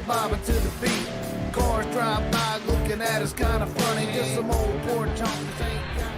bobbing to the beat. Cars drive by looking at us kind of funny. Just some old poor chompers ain't got.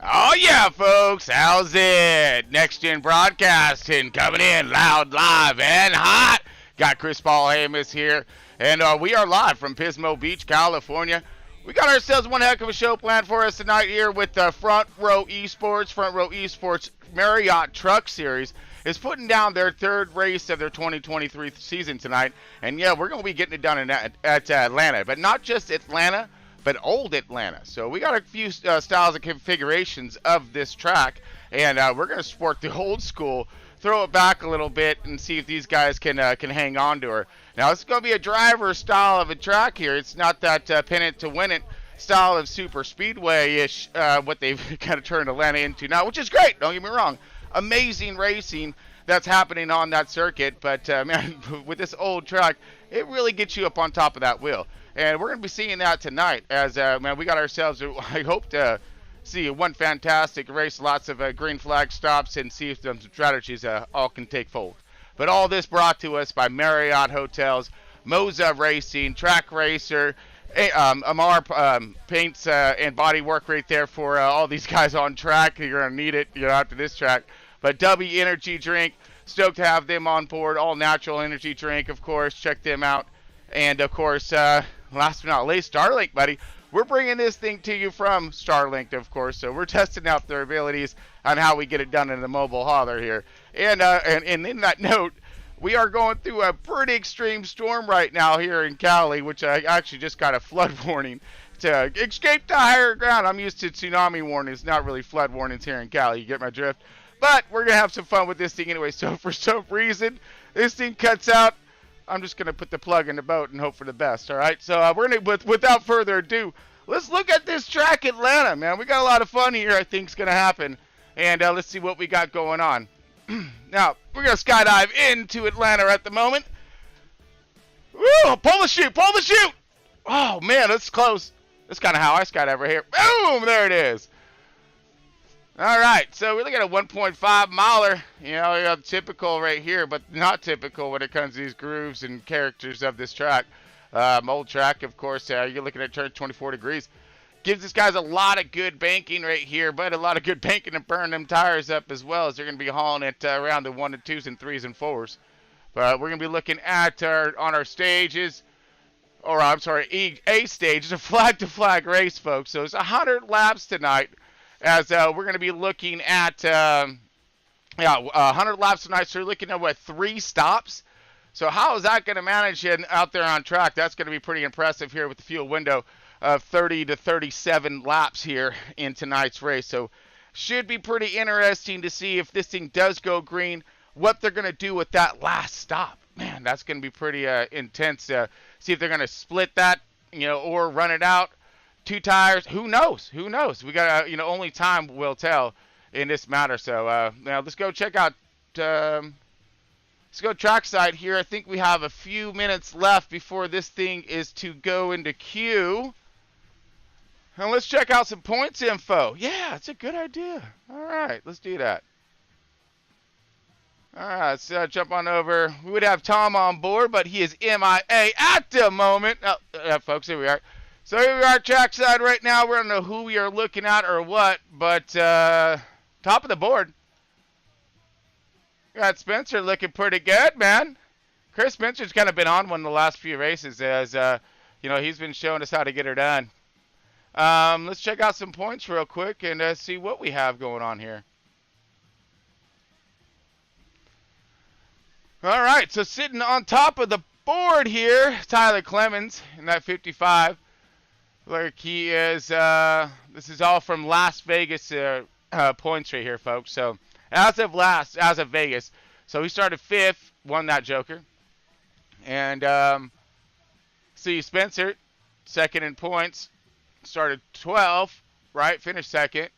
Oh yeah, folks, how's it? Next Gen Broadcasting coming in loud, live, and hot. Got Chris Paul Hamus here, and we are live from Pismo Beach, California. We got ourselves one heck of a show planned for us tonight here with Front Row Esports. Front Row Esports Marriott Truck Series is putting down their third race of their 2023 season tonight. And yeah, we're going to be getting it done at Atlanta, but not just Atlanta, but old Atlanta. So we got a few styles and configurations of this track, and we're going to sport the old school, throw it back a little bit, and see if these guys can hang on to her. Now, it's going to be a driver style of a track here. It's not that pin it to win it style of super speedway-ish, what they've kind of turned Atlanta into now, which is great, don't get me wrong. Amazing racing that's happening on that circuit, but man, with this old track, it really gets you up on top of that wheel. And we're going to be seeing that tonight as, man, we got ourselves, I hope to see one fantastic race, lots of green flag stops, and see if some strategies all can take fold. But all this brought to us by Marriott Hotels, Moza Racing, Track Racer, Amar paints and body work right there for all these guys on track. You're going to need it, after this track. But W Energy Drink, stoked to have them on board. All natural energy drink, of course. Check them out. And, of course, last but not least, Starlink, buddy. We're bringing this thing to you from Starlink, of course. So we're testing out their abilities on how we get it done in the mobile hauler here. And in that note, we are going through a pretty extreme storm right now here in Cali, which I actually just got a flood warning to escape to higher ground. I'm used to tsunami warnings, not really flood warnings here in Cali. You get my drift? But we're going to have some fun with this thing anyway. So for some reason, this thing cuts out. I'm just going to put the plug in the boat and hope for the best, all right? So we're going to, without further ado, let's look at this track Atlanta, man. We got a lot of fun here, I think, is going to happen. And let's see what we got going on. Now, we're going to skydive into Atlanta at the moment. Woo! Pull the chute! Pull the chute! Oh, man, that's close. That's kind of how I skydive right here. Boom! There it is. All right, so we're looking at a 1.5 miler. You know, typical right here, but not typical when it comes to these grooves and characters of this track. Old track, of course, you're looking at turn 24 degrees. Gives these guys a lot of good banking right here, but a lot of good banking to burn them tires up as well, as they're going to be hauling it around the 1 and 2s and 3s and 4s. But we're going to be looking at on our stages, or I'm sorry, A stage. It's a flag-to-flag race, folks. So it's 100 laps tonight. As we're going to be looking at, 100 laps tonight, so we're looking at, what, 3 stops? So how is that going to manage out there on track? That's going to be pretty impressive here with the fuel window of 30 to 37 laps here in tonight's race. So should be pretty interesting to see if this thing does go green, what they're going to do with that last stop. Man, that's going to be pretty intense. See if they're going to split that, or run it out. 2 tires, who knows? Who knows? We got, only time will tell in this matter. So now let's go check out, let's go trackside here. I think we have a few minutes left before this thing is to go into queue. And let's check out some points info. Yeah, it's a good idea. All right, let's do that. All right, let's jump on over. We would have Tom on board, but he is MIA at the moment. Oh, folks, here we are. So here we are trackside right now. We don't know who we are looking at or what, but top of the board. Got Spencer looking pretty good, man. Chris Spencer's kind of been on one of the last few races as, he's been showing us how to get her done. Let's check out some points real quick and see what we have going on here. All right, so sitting on top of the board here, Tyler Clemens in that 55. Like he is, this is all from Las Vegas points right here, folks. So as of Vegas. So he started 5th, won that Joker. And see Spencer, 2nd in points, started 12th, right? Finished 2nd.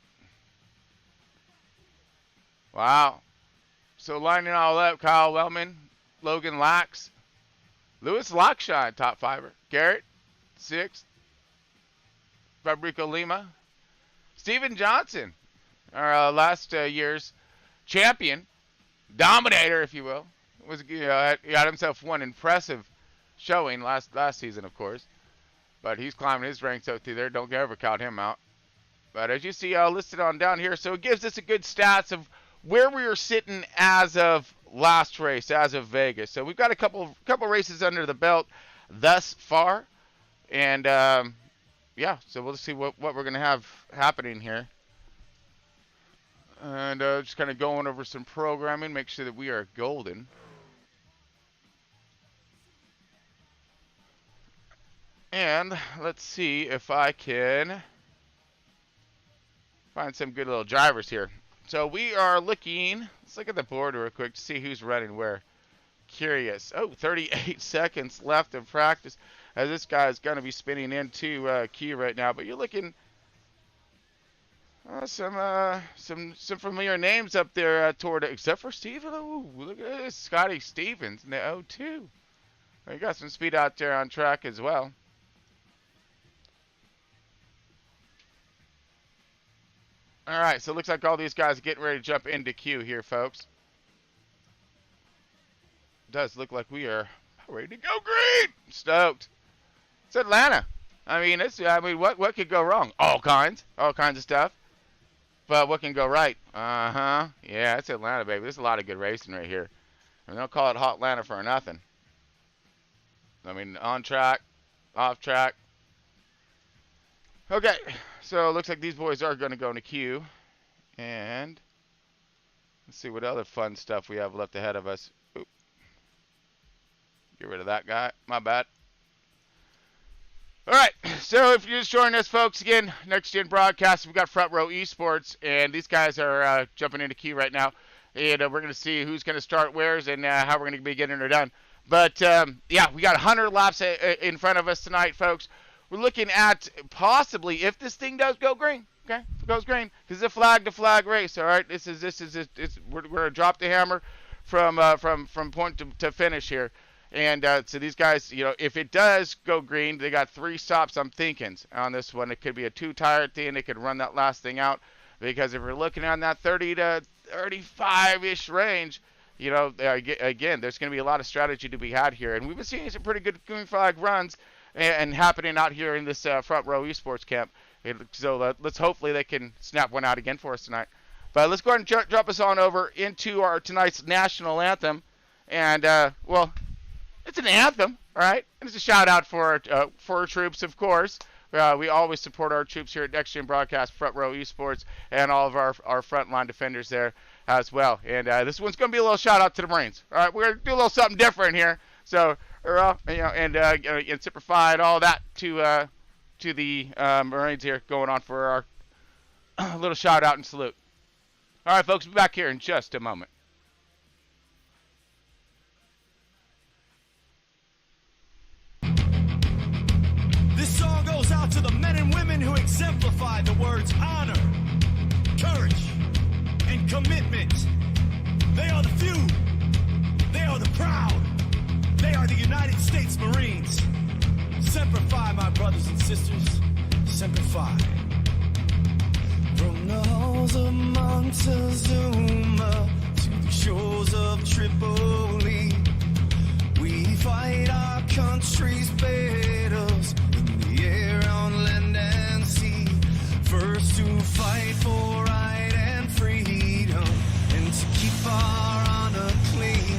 Wow. So lining all up, Kyle Wellman, Logan Lax, Lewis Lockshine, top fiver. Garrett, 6th. Fabrico Lima. Steven Johnson, our last year's champion, dominator, if you will. Got himself one impressive showing last season, of course. But he's climbing his ranks out through there. Don't ever count him out. But as you see listed on down here, so it gives us a good stats of where we are sitting as of last race, as of Vegas. So we've got a couple races under the belt thus far. And, yeah, so we'll see what we're going to have happening here. And just kind of going over some programming, make sure that we are golden. And let's see if I can find some good little drivers here. So we are looking, let's look at the board real quick to see who's running where. Curious. Oh, 38 seconds left in practice. As this guy is going to be spinning into Q right now. But you're looking some familiar names up there toward, except for Steven. Oh, look at this, Scotty Stevens in the 0-2. Well, you got some speed out there on track as well. All right, so it looks like all these guys are getting ready to jump into Q here, folks. It does look like we are ready to go green. Stoked. It's Atlanta. I mean, what could go wrong? All kinds of stuff. But what can go right? Yeah, it's Atlanta, baby. There's a lot of good racing right here. And they'll call it Hot Atlanta for nothing. I mean, on track, off track. Okay, so it looks like these boys are going to go into Q. And let's see what other fun stuff we have left ahead of us. Oop. Get rid of that guy. My bad. All right, so if you're just joining us, folks, again, Next Gen Broadcast, we've got Front Row Esports, and these guys are jumping into Q right now. And we're going to see who's going to start where's and how we're going to be getting her done. But, yeah, we got 100 laps in front of us tonight, folks. We're looking at possibly, if this thing does go green, okay, if it goes green, this is a flag-to-flag race, all right? We're going to drop the hammer from point to finish here. And so these guys, you know, if it does go green, they got 3 stops, I'm thinking, on this one. It could be a 2-tire thing. They could run that last thing out. Because if we're looking on that 30 to 35-ish range, you know, again, there's going to be a lot of strategy to be had here. And we've been seeing some pretty good green flag runs and happening out here in this Front Row Esports camp. So let's hopefully they can snap one out again for us tonight. But let's go ahead and drop us on over into our tonight's national anthem. And, well, it's an anthem, all right? And it's a shout-out for our troops, of course. We always support our troops here at Next Gen Broadcast, Front Row Esports, and all of our frontline defenders there as well. And this one's going to be a little shout-out to the Marines. All right, we're going to do a little something different here. So, you know, and simplify and all that to the Marines here going on for our little shout-out and salute. All right, folks, we'll be back here in just a moment. This song goes out to the men and women who exemplify the words honor, courage, and commitment. They are the few. They are the proud. They are the United States Marines. Semper Fi, my brothers and sisters. Semper Fi. From the halls of Montezuma to the shores of Tripoli, we fight our country's battles in the air, on land and sea. First to fight for right and freedom, and to keep our honor clean.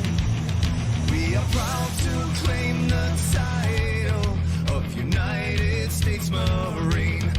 We are proud to claim the title of United States Marine.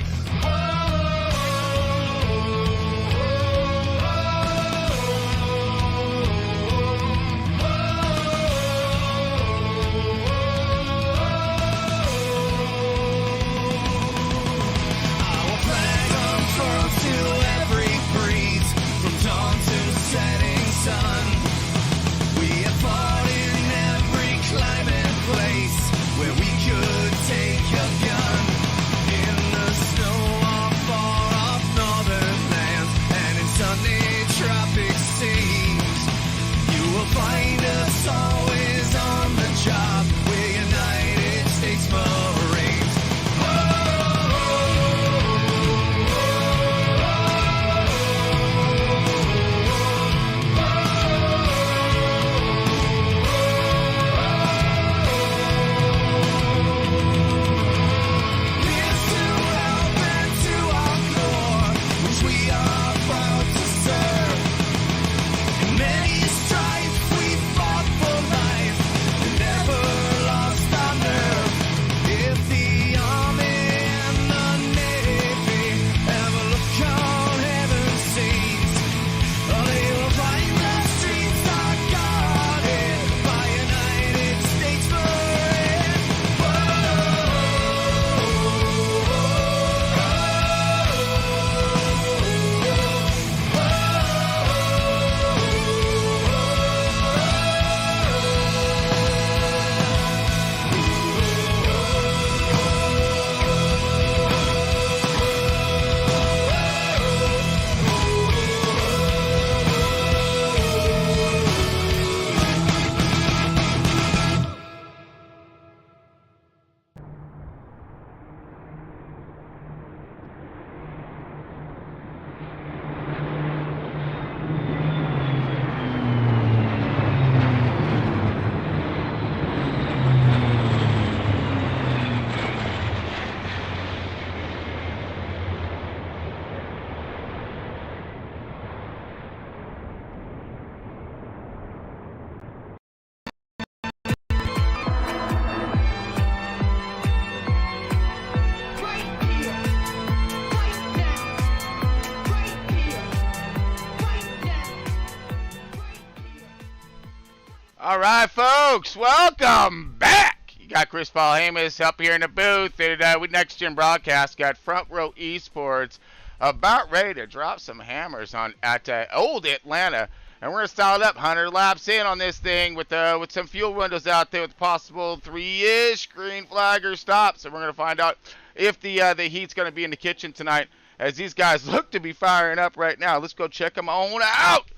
All right, folks, welcome back. You got Chris Paul Hamus up here in the booth, and with Next Gen Broadcast, got Front Row Esports about ready to drop some hammers on at old Atlanta, and we're gonna style it up 100 laps in on this thing with some fuel windows out there with possible 3-ish green flag or stops. So we're gonna find out if the heat's gonna be in the kitchen tonight, as these guys look to be firing up right now. Let's go check them on out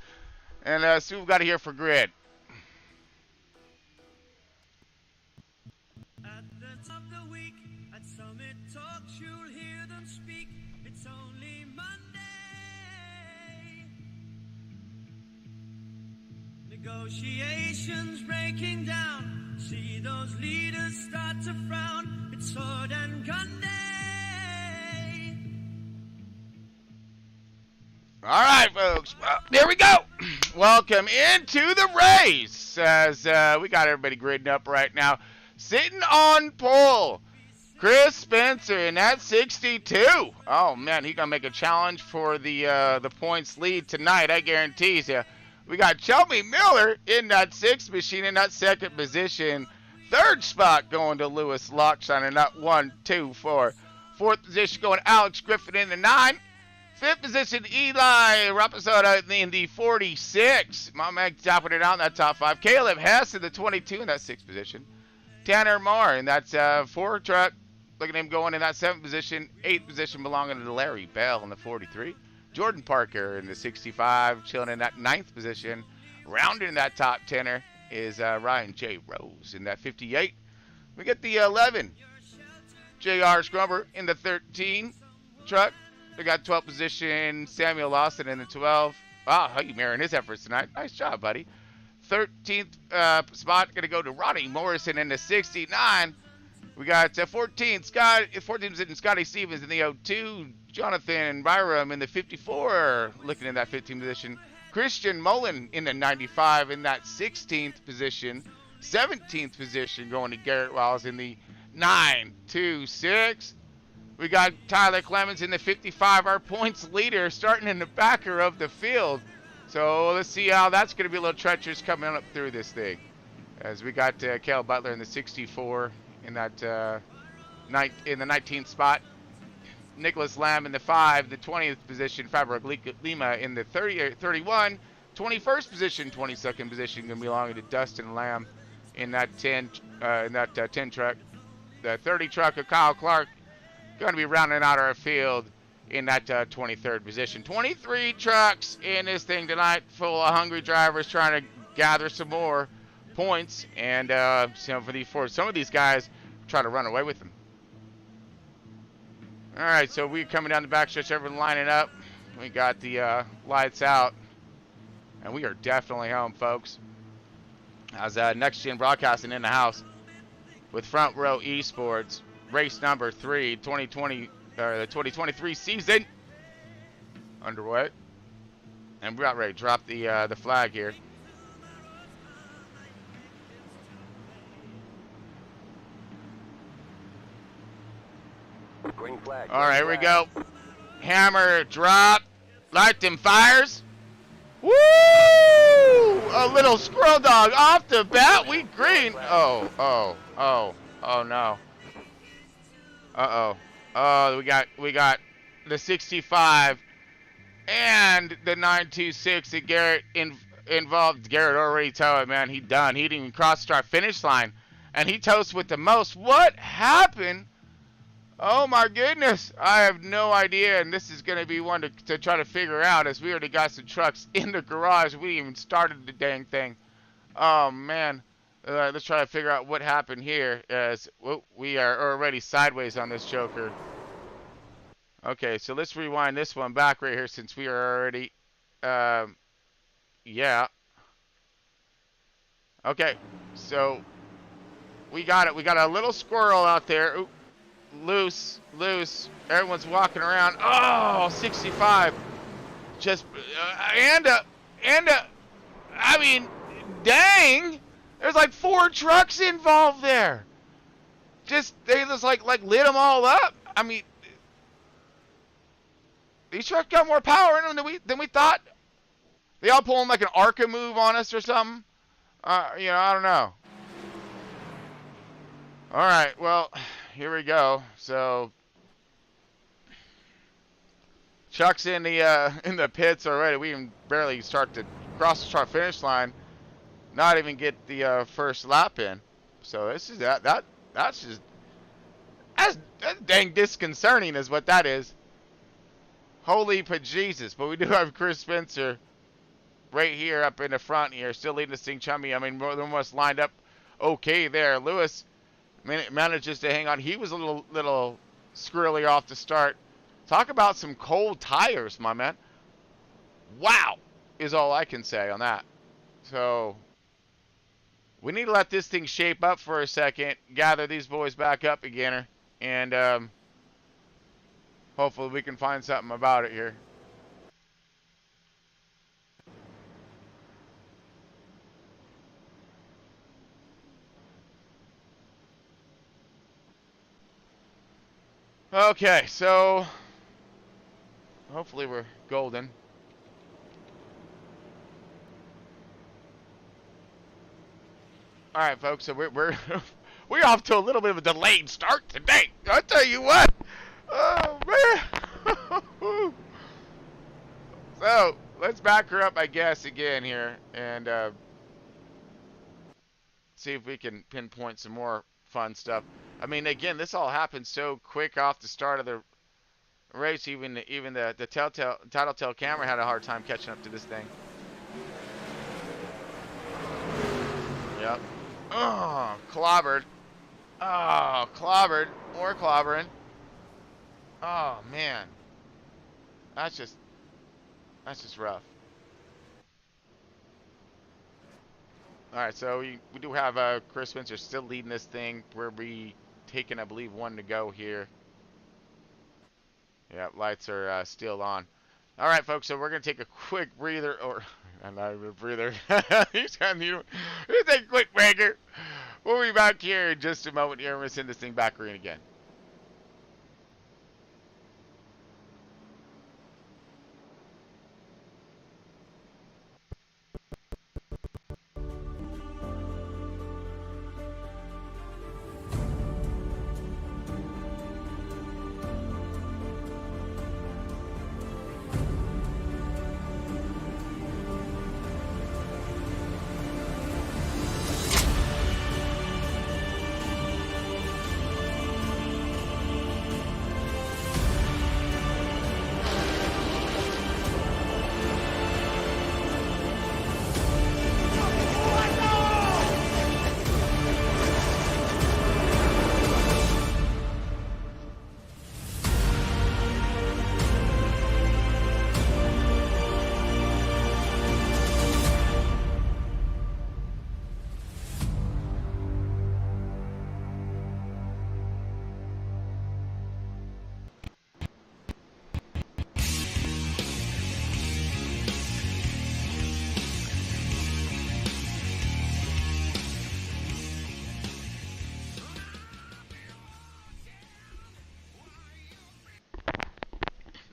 and see what we've got here for grid. At the top of the week, at Summit Talks, you'll hear them speak. It's only Monday. Negotiations breaking down. See those leaders start to frown. It's sword and gun day. All right, folks. Well, there we go. Welcome into the race, as we got everybody gridding up right now. Sitting on pole, Chris Spencer in that 62. Oh man, he's gonna make a challenge for the points lead tonight. I guarantee you. We got Shelby Miller in that 6th machine in that 2nd position. 3rd spot going to Lewis Lockshine in that 1, 2, 4. 4th position going Alex Griffin in the 9. 5th position, Eli Rapazoda in the 46. My man topping it out in that top 5. Caleb Hess in the 22 in that 6th position. Tanner Marr in that 4 truck. Look at him going in that 7th position. 8th position belonging to Larry Bell in the 43. Jordan Parker in the 65, chilling in that 9th position. Rounding that top 10er is Ryan J. Rose in that 58. We get the 11. J.R. Scrumber in the 13 truck. We got 12th position, Samuel Lawson in the 12. Wow, how you mirroring his efforts tonight. Nice job, buddy. 13th spot going to go to Ronnie Morrison in the 69. We got 14th position, Scotty Stevens in the 02. Jonathan Byram in the 54, looking in that 15th position. Christian Mullen in the 95 in that 16th position. 17th position going to Garrett Wiles in the 926. We got Tyler Clemens in the 55, our points leader, starting in the backer of the field. So let's see how that's going to be a little treacherous coming up through this thing. As we got Cale Butler in the 64 in that in the 19th spot. Nicholas Lamb in the 5, the 20th position. Fabric Lima in the 31. 21st position, 22nd position going to belong to Dustin Lamb in that 10 truck. The 30 truck of Kyle Clark going to be rounding out our field in that 23rd position. 23 trucks in this thing tonight, full of hungry drivers trying to gather some more points, and for some of these guys, try to run away with them. All right, so we're coming down the backstretch, everyone lining up. We got the lights out, and we are definitely home, folks. As Next Gen Broadcasting in the house with Front Row Esports, race number 3, 2020, the 2023 season underway, and we're about ready to drop the flag here. Green flag. All right, here we go. Hammer drop. Light them fires. Woo! A little squirrel dog off the bat. We green. Oh no. Oh, we got the 65 and the 926 that Garrett involved. Garrett already towed it, man. He done. He didn't even cross the finish line, and he toasted with the most. What happened? Oh my goodness, I have no idea, and this is going to be one to try to figure out, as we already got some trucks in the garage. We even started the dang thing. Oh man, let's try to figure out what happened here, as we are already sideways on this Joker. Okay, so let's rewind this one back right here, since we are already, yeah. Okay, so we got it. We got a little squirrel out there. Ooh. Loose. Everyone's walking around. Oh, 65. Just, I mean, dang. There's like 4 trucks involved there. They just like lit them all up. I mean, these trucks got more power in them than we thought. They all pulling like an ARCA move on us or something. I don't know. All right, well, here we go. So Chuck's in the pits already. We can barely start to cross the start finish line. Not even get the first lap in. So this is that's just that's dang disconcerting is what that is. Holy Jesus! But we do have Chris Spencer right here up in the front here, still leading this thing chummy. I mean, more than us lined up okay there. Lewis manages to hang on. He was a little squirrely off the start. Talk about some cold tires, my man. Wow, is all I can say on that. So we need to let this thing shape up for a second, gather these boys back up again, and hopefully we can find something about it here. Okay, so hopefully we're golden. All right, folks. So we're we're off to a little bit of a delayed start today. I'll tell you what. Oh man. So let's back her up, I guess, again here, and see if we can pinpoint some more fun stuff. I mean, again, this all happened so quick off the start of the race. Even the tattletale camera had a hard time catching up to this thing. Yep. Oh, clobbered. Oh, clobbered. More clobbering. Oh man, that's just rough. All right, so we do have Chris Spencer still leading this thing. We're taking, I believe, one to go here. Yeah, lights are still on. All right, folks, so we're going to take a quick breather, or not even a breather. He's take a quick breaker. We'll be back here in just a moment here. We're going to send this thing back green again.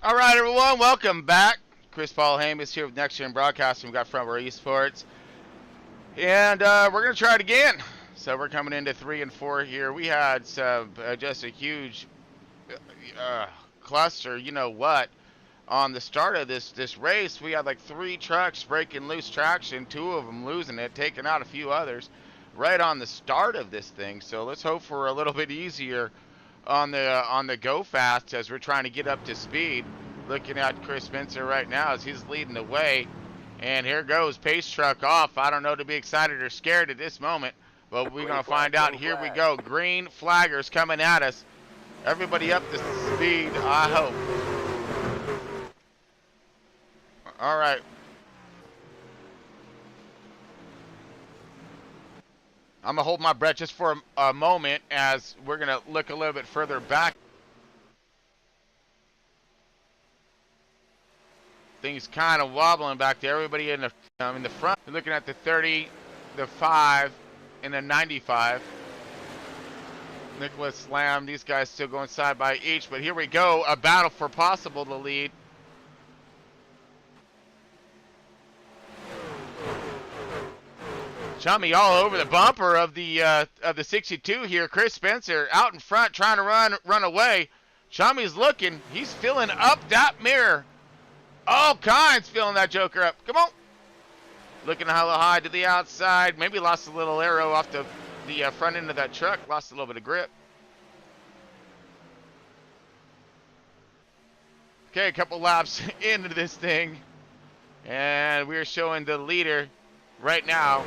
All right, everyone, welcome back. Chris Paul Hamus here with Next Gen Broadcasting. We've got Front Row Esports. And we're going to try it again. So we're coming into 3 and 4 here. We had some, just a huge cluster, you know what. On the start of this race, we had like 3 trucks breaking loose traction, 2 of them losing it, taking out a few others right on the start of this thing. So let's hope for a little bit easier on the go fast as we're trying to get up to speed. Looking at Chris Spencer right now as he's leading the way, and here goes pace truck off. I don't know to be excited or scared at this moment, but we're gonna find out. Here we go. Green flaggers coming at us. Everybody up to speed, I hope. All right. I'm gonna hold my breath just for a moment as we're gonna look a little bit further back. Things kind of wobbling back there. Everybody in the front. We're looking at the 30, the 5, and the 95. Nicholas Slam. These guys still going side by each, but here we go. A battle for possible to lead. Chummy all over the bumper of the 62 here. Chris Spencer out in front trying to run away. Chummy's looking. He's filling up that mirror. All kinds filling that joker up. Come on. Looking hella high to the outside. Maybe lost a little arrow off the front end of that truck. Lost a little bit of grip. Okay, a couple laps into this thing. And we're showing the leader right now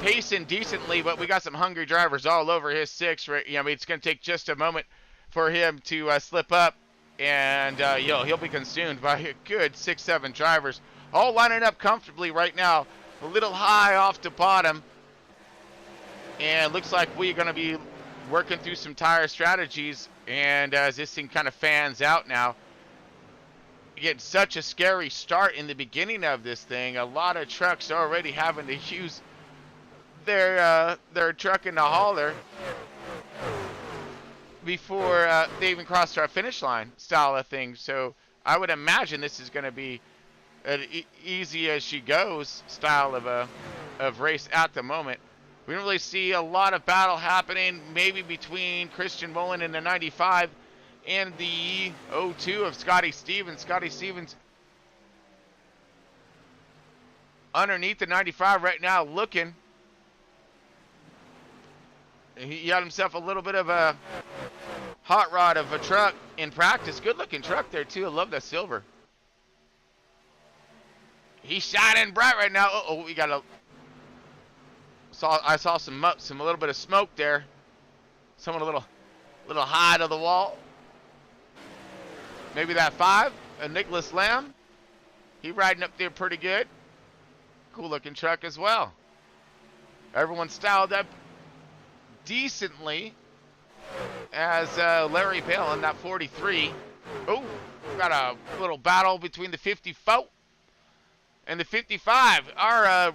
pacing decently, but we got some hungry drivers all over his 6. Right, I mean, it's going to take just a moment for him to slip up, and he'll be consumed by a good 6-7 drivers, all lining up comfortably right now. A little high off the bottom, and looks like we're going to be working through some tire strategies. And as this thing kind of fans out now, you get such a scary start in the beginning of this thing. A lot of trucks already having to use their truck in the hauler before they even crossed our finish line style of thing. So I would imagine this is going to be an easy as she goes style of race at the moment. We don't really see a lot of battle happening, maybe between Christian Mullen in the 95 and the 02 of Scotty Stevens. Scotty Stevens underneath the 95 right now looking. He got himself a little bit of a hot rod of a truck in practice. Good looking truck there too. I love that silver. He's shining bright right now. Uh-oh, we got a... I saw a little bit of smoke there. Someone a little high to the wall. Maybe that 5, Nicholas Lamb. He riding up there pretty good. Cool looking truck as well. Everyone styled up decently as Larry Bale in that 43. Oh, got a little battle between the 54 and the 55. Our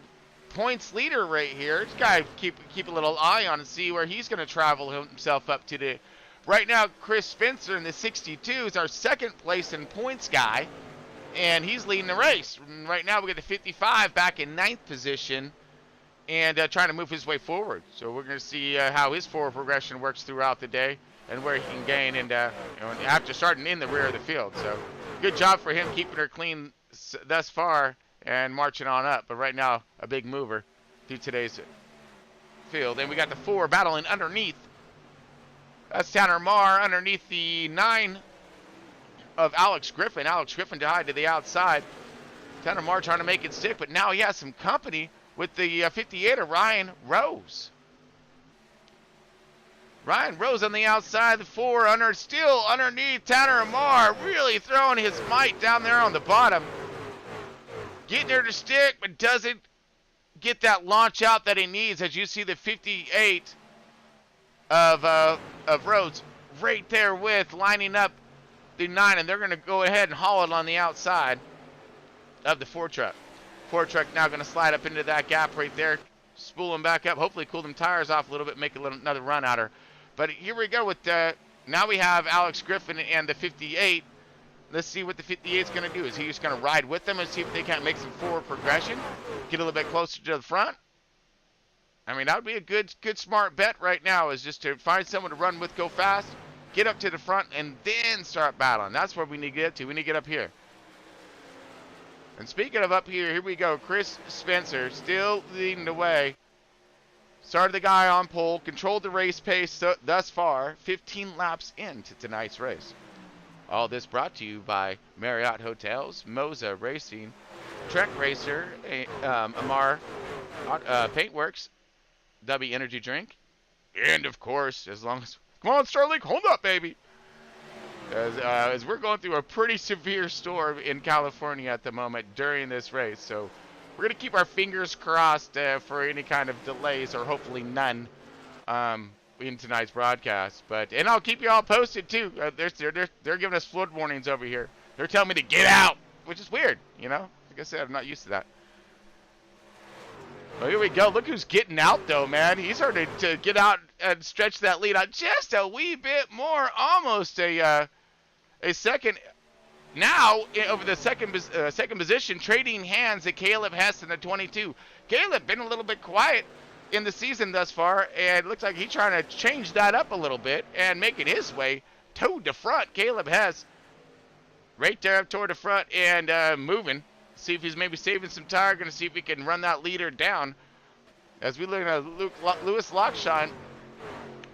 points leader right here. This guy keep a little eye on and see where he's going to travel himself up to. The right now, Chris Spencer in the 62 is our second place in points guy, and he's leading the race. And right now we got the 55 back in 9th position and trying to move his way forward. So we're going to see how his forward progression works throughout the day and where he can gain and after starting in the rear of the field. So good job for him keeping her clean thus far and marching on up. But right now, a big mover through today's field. And we got the 4 battling underneath. That's Tanner Marr underneath the 9 of Alex Griffin. Alex Griffin tied to the outside. Tanner Marr trying to make it stick, but now he has some company with the 58 of Ryan Rose. Ryan Rose on the outside, the 4 still underneath Tanner Marr, really throwing his might down there on the bottom. Getting her to stick, but doesn't get that launch out that he needs. As you see the 58 of Rhodes right there with lining up the 9, and they're going to go ahead and haul it on the outside of the 4 truck. 4 truck now going to slide up into that gap right there, spool them back up, hopefully cool them tires off a little bit, make another run at her. But here we go with now we have Alex Griffin and the 58. Let's see what the 58 is going to do. Is he just going to ride with them and see if they can't make some forward progression? Get a little bit closer to the front? I mean, that would be a good smart bet right now, is just to find someone to run with, go fast, get up to the front, and then start battling. That's where we need to get to. We need to get up here. And speaking of up here, here we go. Chris Spencer still leading the way. Started the guy on pole, controlled the race pace thus far, 15 laps into tonight's race. All this brought to you by Marriott Hotels, Moza Racing, Trek Racer, Amar Paintworks, W Energy Drink, and of course, come on, Starlink, hold up, baby. As we're going through a pretty severe storm in California at the moment during this race, so we're going to keep our fingers crossed for any kind of delays, or hopefully none, in tonight's broadcast. And I'll keep you all posted too. They're giving us flood warnings over here. They're telling me to get out, which is weird, you know. Like I said, I'm not used to that. Oh, here we go. Look who's getting out, though, man. He's starting to get out and stretch that lead out just a wee bit more. Almost a second Now, over the second position, trading hands at Caleb Hess in the 22. Caleb been a little bit quiet in the season thus far, and it looks like he's trying to change that up a little bit and make it his way. Towed to front, Caleb Hess. Right there up toward the front and moving. See if he's maybe saving some tire. Going to see if we can run that leader down. As we look at Lewis Lockshine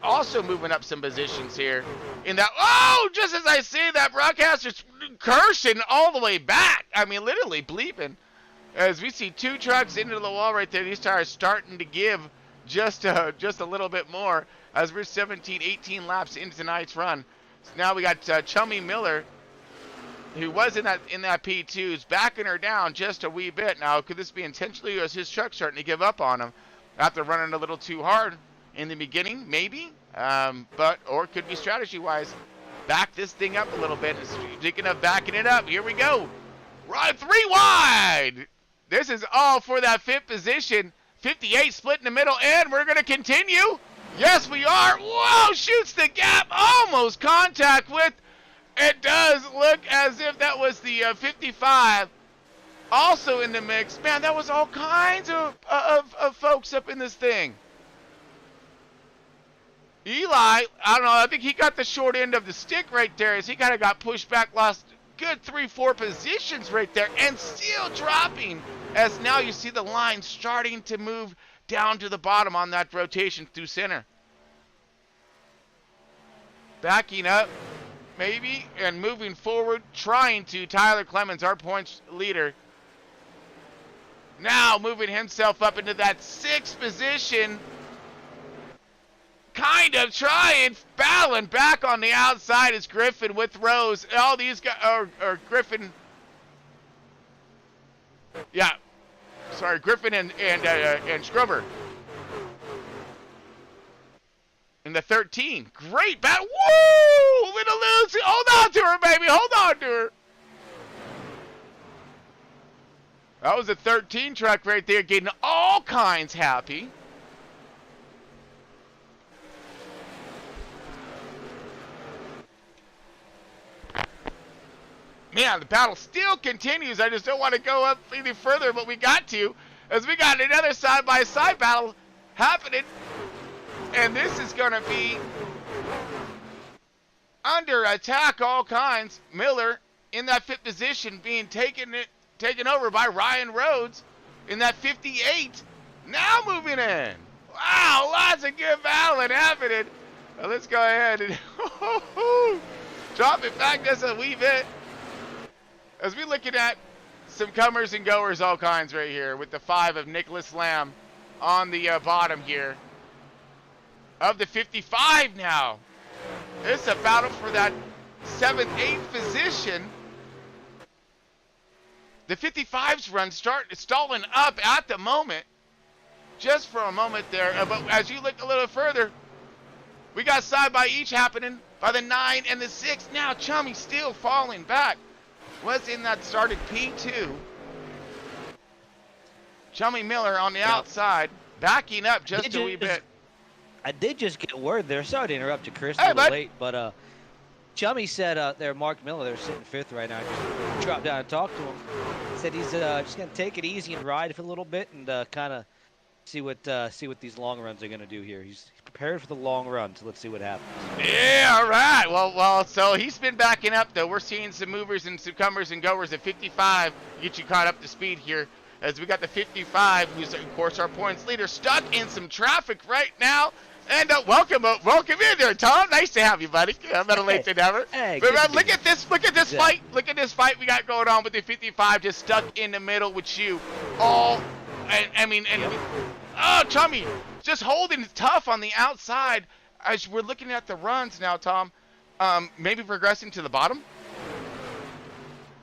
also moving up some positions here. In that, oh, just as I see that, broadcaster's cursing all the way back. I mean, literally bleeping. As we see 2 trucks into the wall right there. These tires starting to give just a little bit more. As we're 17, 18 laps into tonight's run. So now we got Chummy Miller, who was in that P2, is backing her down just a wee bit. Now, could this be intentionally, or is his truck starting to give up on him after running a little too hard in the beginning? Maybe, or it could be strategy-wise. Back this thing up a little bit. Speaking of backing it up, here we go. Right, 3 wide. This is all for that 5th position. 58 split in the middle, and we're going to continue. Yes, we are. Whoa, shoots the gap. Almost contact with. It does look as if that was the 55 also in the mix. Man, that was all kinds of folks up in this thing. Eli, I don't know, I think he got the short end of the stick right there as he kind of got pushed back, lost good 3-4 positions right there, and still dropping as now you see the line starting to move down to the bottom on that rotation through center. Backing up. Maybe, and moving forward, trying to. Tyler Clemens, our points leader. Now moving himself up into that 6th position. Kind of trying, battling back on the outside is Griffin with Rose. All these guys, or Griffin. Yeah, sorry, Griffin and Scrubber. In the 13. Great bat. Woo! Little Lucy. Hold on to her, baby. Hold on to her. That was a 13 truck right there, getting all kinds happy. Man, the battle still continues. I just don't want to go up any further, but we got to, as we got another side-by-side battle happening. And this is going to be under attack all kinds. Miller in that 5th position being taken over by Ryan Rhodes in that 58. Now moving in. Wow, lots of good battling happening. Now let's go ahead and drop it back just a wee bit. As we're looking at some comers and goers all kinds right here with the 5 of Nicholas Lamb on the bottom here. Of the 55 now. It's a battle for that 7th, 8th position. The 55's run stalling up at the moment. Just for a moment there. But as you look a little further, we got side by each happening by the 9 and the 6. Now Chummy still falling back. Was in that started P2. Chummy Miller on the outside. Backing up just a wee bit. I did just get word there. Sorry to interrupt you, Chris. Hey, a little late, but Chummy said there, Mark Miller, they're sitting 5th right now. Just dropped down and talked to him. Said he's just gonna take it easy and ride for a little bit and kind of see what these long runs are gonna do here. He's prepared for the long run, so let's see what happens. Yeah, all right. Well, so he's been backing up though. We're seeing some movers and some comers and goers at 55. Get you caught up to speed here. As we got the 55, who's of course our points leader, stuck in some traffic right now. And welcome in there, Tom. Nice to have you, buddy. I'm better late than ever. Hey, look at this fight. Look at this fight we got going on with the 55, just stuck in the middle with you. Oh, Chummy, just holding tough on the outside. As we're looking at the runs now, Tom, maybe progressing to the bottom.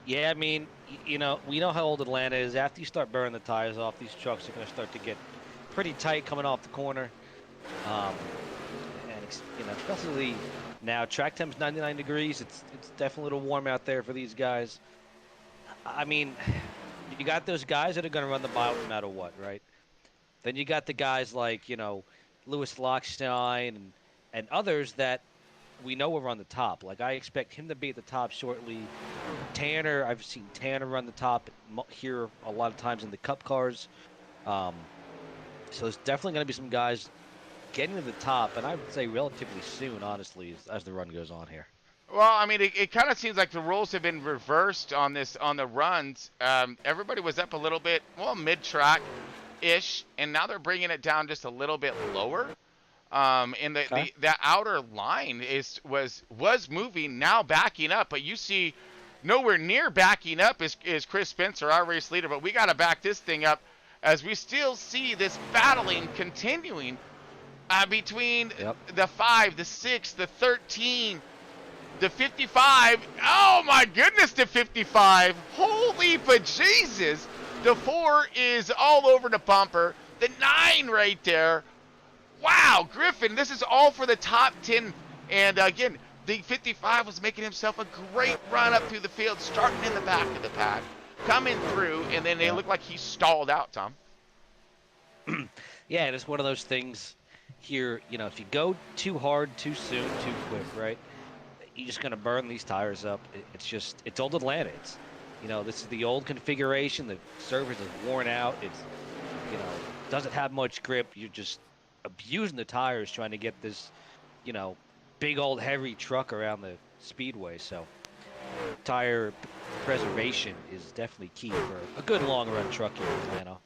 Yeah, I mean, you know, we know how old Atlanta is. After you start burning the tires off, these trucks are going to start to get pretty tight coming off the corner. And you know, especially now, track temp's 99 degrees. It's definitely a little warm out there for these guys. I mean, you got those guys that are going to run the mile no matter what, right? Then you got the guys like, you know, Lewis Lockstein and others that we know we're on the top. Like, I expect him to be at the top shortly. Tanner, I've seen Tanner run the top here a lot of times in the Cup cars. So there's definitely going to be some guys getting to the top, and I would say relatively soon, honestly, as the run goes on here. Well, I mean, it kind of seems like the roles have been reversed on the runs. Everybody was up a little bit, well, mid-track-ish, and now they're bringing it down just a little bit lower. And the outer line was moving, now backing up, but you see nowhere near backing up is Chris Spencer, our race leader, but we got to back this thing up as we still see this battling continuing between the 5, the 6, the 13, the 55. Oh my goodness, the 55. Holy bejesus. The 4 is all over the bumper. The 9 right there. Wow, Griffin, this is all for the top 10. And again, the 55 was making himself a great run up through the field, starting in the back of the pack, coming through, and then they look like he stalled out, Tom. Yeah, and it's one of those things here, you know, if you go too hard, too soon, too quick, right, you're just going to burn these tires up. It's old Atlanta. This is the old configuration. The surface is worn out. It's, doesn't have much grip. You're just abusing the tires trying to get this, big old heavy truck around the speedway. So tire preservation is definitely key for a good long run truck here in Atlanta.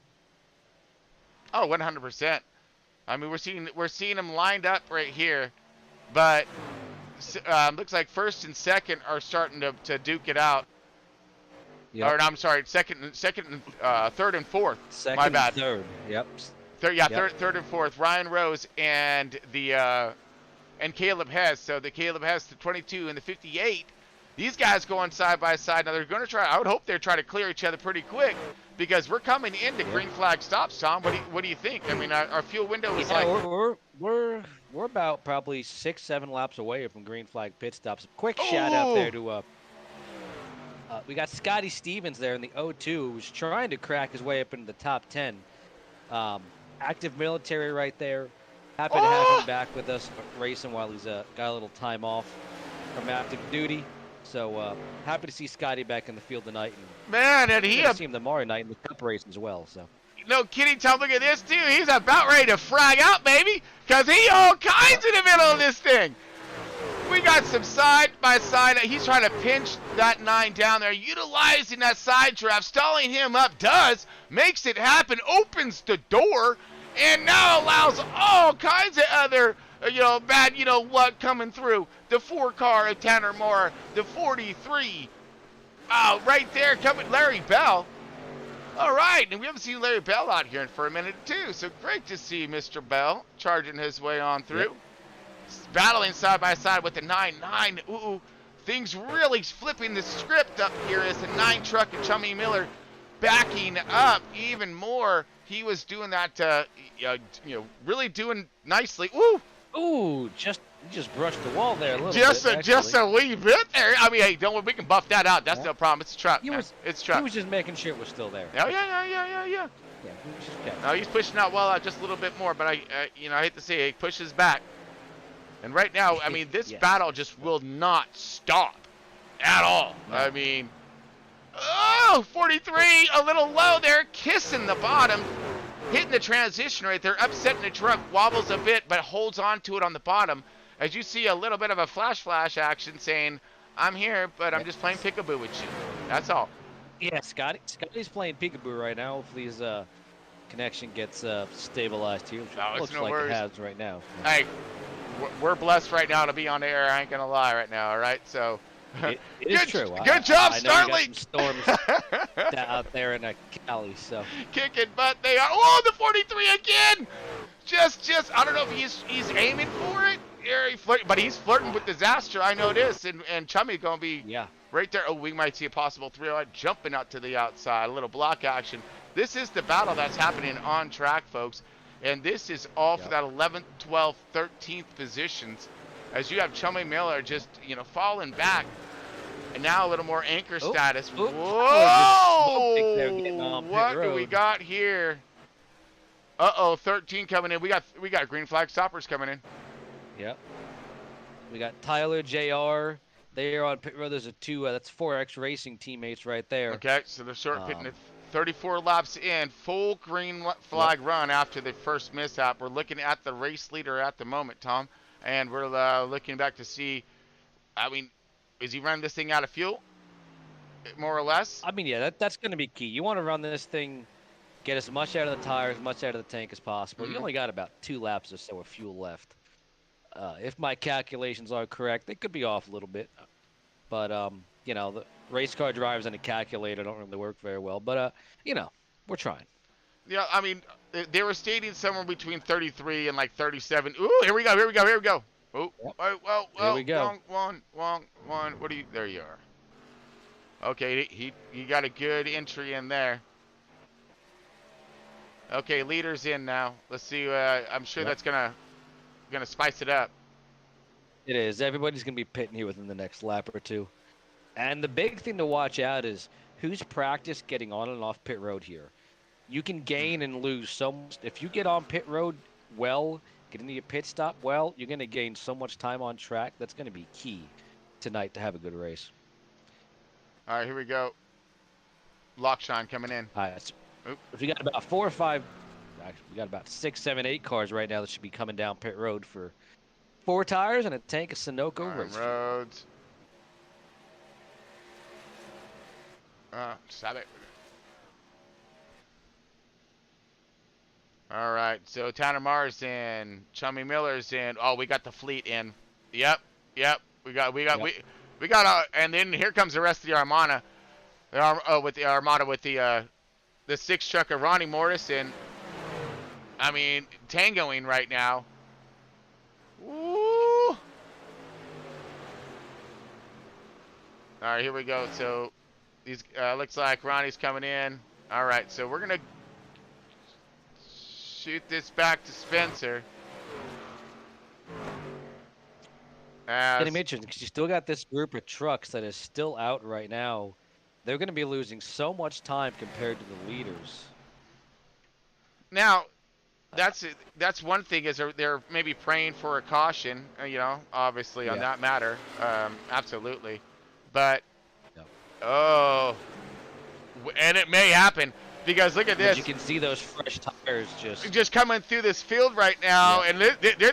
Oh, 100%. I mean, we're seeing them lined up right here, but looks like first and second are starting to duke it out. Yep. Or no, I'm sorry, second and third and fourth. Second My bad. And third. Yep. Third and fourth. Ryan Rose and and Caleb Hess. So the Caleb Hess, the 22 and the 58. These guys going side by side. Now they're going to try. I would hope they're trying to clear each other pretty quick because we're coming into green flag stops. Tom, what do you think? I mean, our fuel window is like we're about probably 6-7 laps away from green flag pit stops. Quick shout out there to we got Scotty Stevens there in the 02 who was trying to crack his way up into the top 10. Active military right there. Happy to have him back with us racing while he's got a little time off from active duty. So happy to see Scotty back in the field tonight. And he see him tomorrow night in the Cup race as well. So. No kidding, Tom. Look at this too. He's about ready to frag out, baby, because he all kinds in the middle of this thing. We got some side by side. He's trying to pinch that 9 down there, utilizing that side draft, stalling him up. Makes it happen, opens the door, and now allows all kinds of other, bad, coming through. The 4 car of Tanner Moore, the 43. Right there, coming, Larry Bell. All right, and we haven't seen Larry Bell out here for a minute too, so great to see Mr. Bell charging his way on through. Yep. Battling side by side with the 9-9. Ooh, things really flipping the script up here as the 9 truck and Chummy Miller backing up even more. He was doing that, really doing nicely. Ooh, just brushed the wall there a little bit. Just a wee bit there. I mean, hey, we can buff that out. That's no problem. It's a truck. It's a truck. He was just making sure it was still there. Oh yeah. Yeah, No, he's pushing out well out just a little bit more, but I hate to say it, he pushes back. And right now, I mean, this battle just will not stop at all. No. I mean, 43, a little low there, kissing the bottom, hitting the transition right there, upsetting the truck, wobbles a bit, but holds on to it on the bottom. As you see a little bit of a flash action saying, I'm here, but I'm just playing peekaboo with you. That's all. Yeah, Scotty's playing peekaboo right now. Hopefully his connection gets stabilized here, which looks like it has right now. Hey, we're blessed right now to be on the air. I ain't gonna lie right now. All right, so it is true. Good job, Starling. Storms out there in Cali, so kicking butt. They are. Oh, the 43 again. Just. I don't know if he's aiming for it. But he's flirting with disaster. I know this, and Chummy gonna be right there. Oh, we might see a possible 3-0 jumping out to the outside. A little block action. This is the battle that's happening on track, folks. And this is all for that 11th, 12th, 13th positions. As you have Chummy Miller just, falling back. And now a little more anchor status. Whoa! What do we got here? 13 coming in. We got green flag stoppers coming in. Yep. We got Tyler, JR. They are on pit road. There's a two. That's 4X Racing teammates right there. Okay, so they're short pitting Um, at 34 laps in, full green flag run after the first mishap. We're looking at the race leader at the moment, Tom, and we're looking back to see. I mean, is he running this thing out of fuel, more or less? I mean, yeah, that's going to be key. You want to run this thing, get as much out of the tire, as much out of the tank as possible. You only got about 2 laps or so of fuel left. If my calculations are correct, they could be off a little bit, but you know, the race car drivers and a calculator don't really work very well. But you know, we're trying. Yeah, I mean, they were stating somewhere between 33 and like 37. Ooh, here we go. Oh, Yep. well, Here we go. Wrong one. What are you? There you are. Okay, he got a good entry in there. Okay, leader's in now. Let's see. I'm sure that's gonna spice it up. It is. Everybody's going to be pitting here within the next lap or two. And the big thing to watch out is who's practiced getting on and off pit road here. You can gain and lose so much. If you get on pit road well, get into your pit stop well, you're going to gain so much time on track. That's going to be key tonight to have a good race. All right, here we go. Lockshine coming in. All right. So we got about 4 or 5. Actually, we got about 6, 7, 8 cars right now that should be coming down pit road for 4 tires and a tank of Sunoco race fuel. Roads. Stop it. All right, so Tanner Mars in, Chummy Miller's in. Oh, we got the fleet in. Yep. We got, and then here comes the rest of the Armada. With the 6 truck of Ronnie Morrison. I mean, tangoing right now. Woo! All right, here we go. So, these looks like Ronnie's coming in. All right, so we're gonna shoot this back to Spencer. It's going to be interesting because you still got this group of trucks that is still out right now. They're going to be losing so much time compared to the leaders. Now, that's one thing is they're maybe praying for a caution, you know, obviously on that matter, absolutely, but and it may happen because look at this. You can see those fresh tires just coming through this field right now, and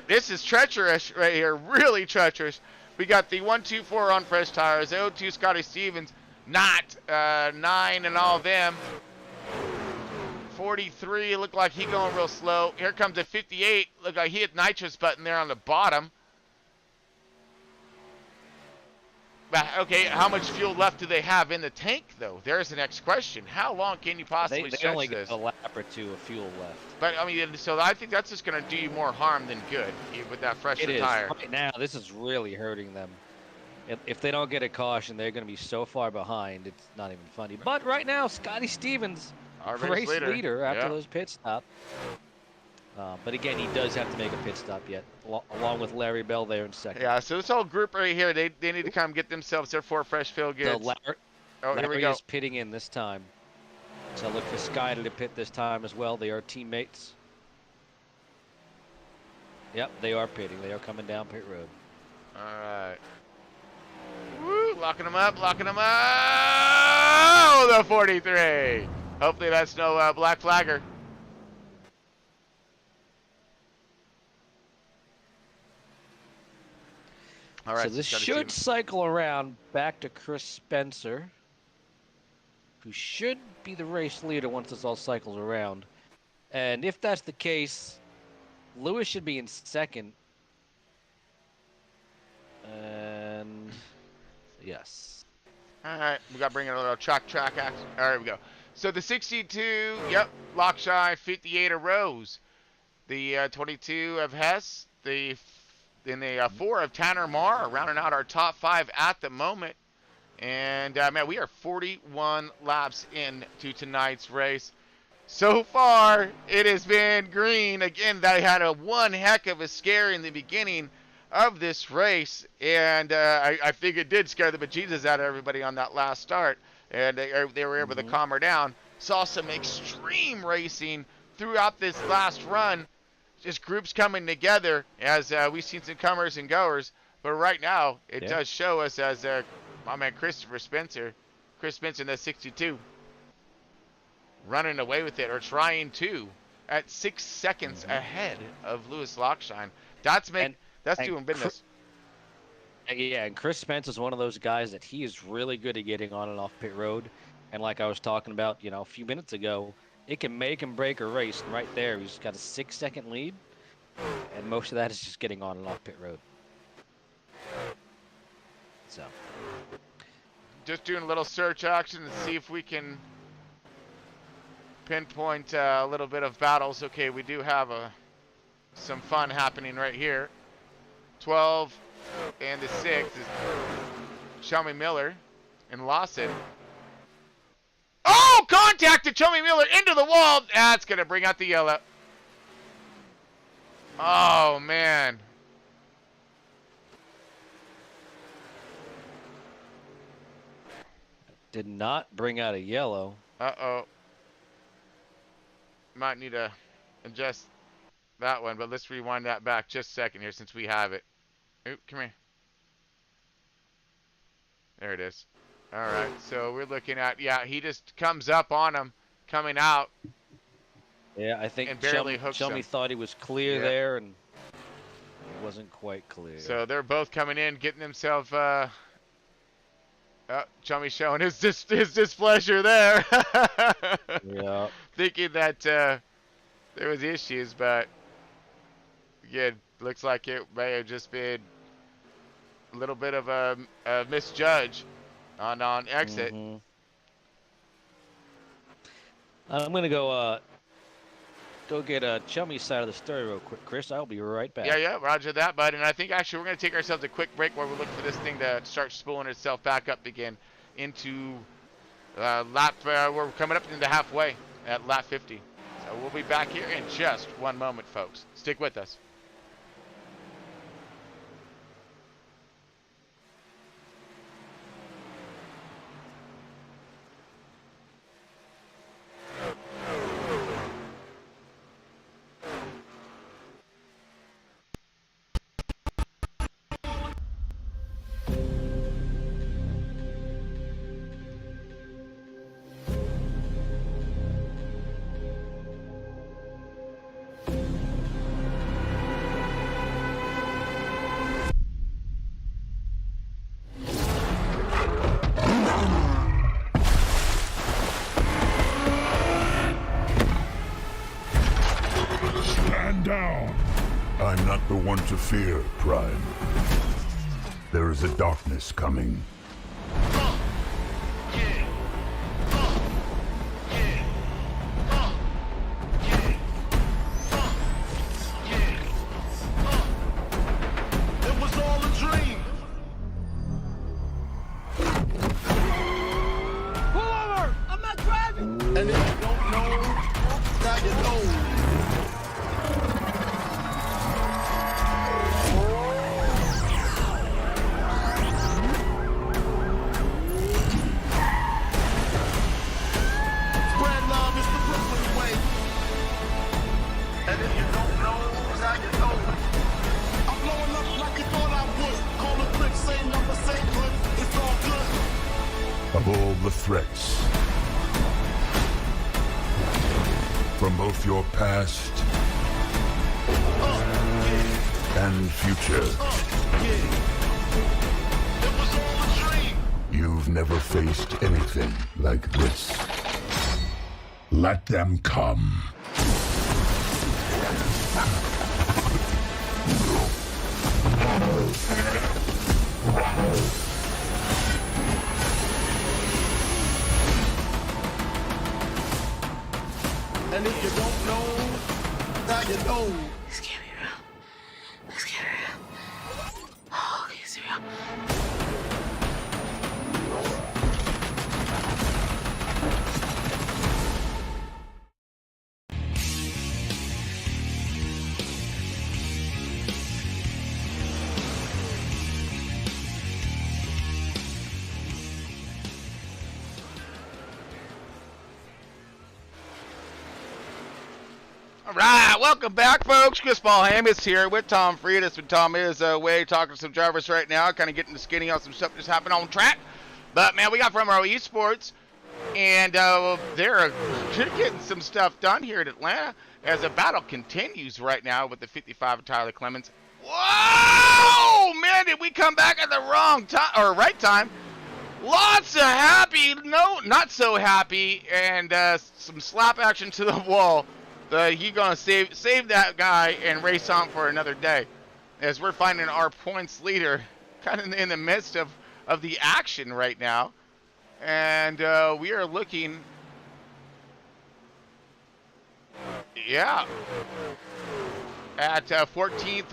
this is treacherous right here, really treacherous. We got the 124 on fresh tires, the 02 Scotty Stevens, not 9 and all of them. 43 looked like he going real slow. Here comes a 58. Look like he hit nitrous button there on the bottom. But okay, how much fuel left do they have in the tank though? There's the next question. How long can you possibly stretch they only this? got a lap or 2 of fuel left. But I mean, so I think that's just going to do you more harm than good with that fresher tire. Right now, this is really hurting them. If they don't get a caution, they're going to be so far behind. It's not even funny. But right now, Scotty Stevens, our race leader after those pit stops. But again, he does have to make a pit stop yet, along with Larry Bell there in second. Yeah, so this whole group right here, they need to come get themselves their 4 fresh fill goods. Larry here we go. is pitting in this time. So look for Sky to pit this time as well. They are teammates. Yep, they are pitting. They are coming down pit road. All right. Woo, locking them up. Oh, the 43. Hopefully that's no black flagger. All right. So this should cycle around back to Chris Spencer, who should be the race leader once this all cycles around. And if that's the case, Lewis should be in second. And yes. All right, we got to bring in a little track action. All right, here we go. So the 62, yep, Lockshine, 58 of Rose. The 22 of Hess. The 4 of Tanner Marr, rounding out our top 5 at the moment. And, man, we are 41 laps into tonight's race. So far, it has been green. Again, they had one heck of a scare in the beginning of this race, and I think it did scare the bejesus out of everybody on that last start, and they were able to calm her down. Saw some extreme racing throughout this last run, just groups coming together as we've seen some comers and goers, But right now, it Yeah. does show us as my man Chris Spencer in the 62, running away with it, or trying to, at 6 seconds ahead of Lewis Lockshine. That's And doing business. Yeah, and Chris Spence is one of those guys that he is really good at getting on and off pit road. And like I was talking about, a few minutes ago, it can make and break a race. And right there, he's got a 6-second lead. And most of that is just getting on and off pit road. So. Just doing a little search action and see if we can pinpoint a little bit of battles. Okay, we do have some fun happening right here. 12 and the 6 is Chummy Miller and Lawson. Oh, contacted Chummy Miller into the wall. That's going to bring out the yellow. Oh, man. Did not bring out a yellow. Uh-oh. Might need to adjust that one, but let's rewind that back just a second here since we have it. Oop, come here. There it is. All right, so we're looking at, yeah, he just comes up on him, coming out. Yeah, I think And barely hooks Chummy him. thought he was clear Yeah. there, and it wasn't quite clear. So they're both coming in, getting themselves, Chummy showing his displeasure there. Yeah. Thinking that there was issues, but again, looks like it may have just been a little bit of a misjudge on exit. I'm gonna go get Chummy's side of the story real quick, Chris. I'll be right back. Yeah, roger that, bud. And I think actually we're going to take ourselves a quick break while we look for this thing to start spooling itself back up again into lap. We're coming up into halfway at lap 50. So we'll be back here in just one moment, folks. Stick with us. Stand down. I'm not the one to fear, Prime. There is a darkness coming. It was all a dream. Pull over! I'm not driving! And if you don't know, now you know. Spread love is the Brooklyn way. And if you don't know, now you know. I'm blowing up like you thought I would. Call a quick, same number, same good. It's all good. Of all the threats, from both your past and future, It was all a dream. you've never faced anything like this. Let them come. And if you don't know, now you know. This can't be real. This can't be real. Oh, okay, it's real. All right, welcome back, folks. Chris Paul Hamas here with Tom Friedis. When Tom is away talking to some drivers right now, kind of getting the skinny on some stuff just happened on track. But, man, we got from our Esports, and they're getting some stuff done here in Atlanta as the battle continues right now with the 55 of Tyler Clemens. Whoa! Man, did we come back at the wrong time, or right time? Lots of happy, no, not so happy, and some slap action to the wall. He gonna save that guy and race on for another day, as we're finding our points leader kind of in the midst of the action right now, and we are looking, yeah, at 14th,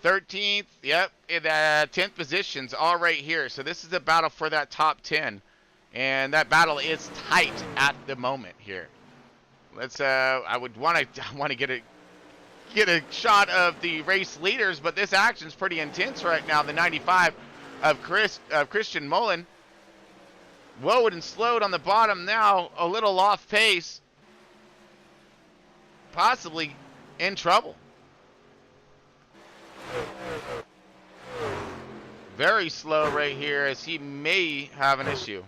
13th, yep, in 10th positions, all right here. So this is a battle for that top 10, and that battle is tight at the moment here. Let's I want to get a shot of the race leaders, but this action's pretty intense right now. The 95 of Christian Mullen, woed and slowed on the bottom now, a little off pace, possibly in trouble. Very slow right here, as he may have an issue.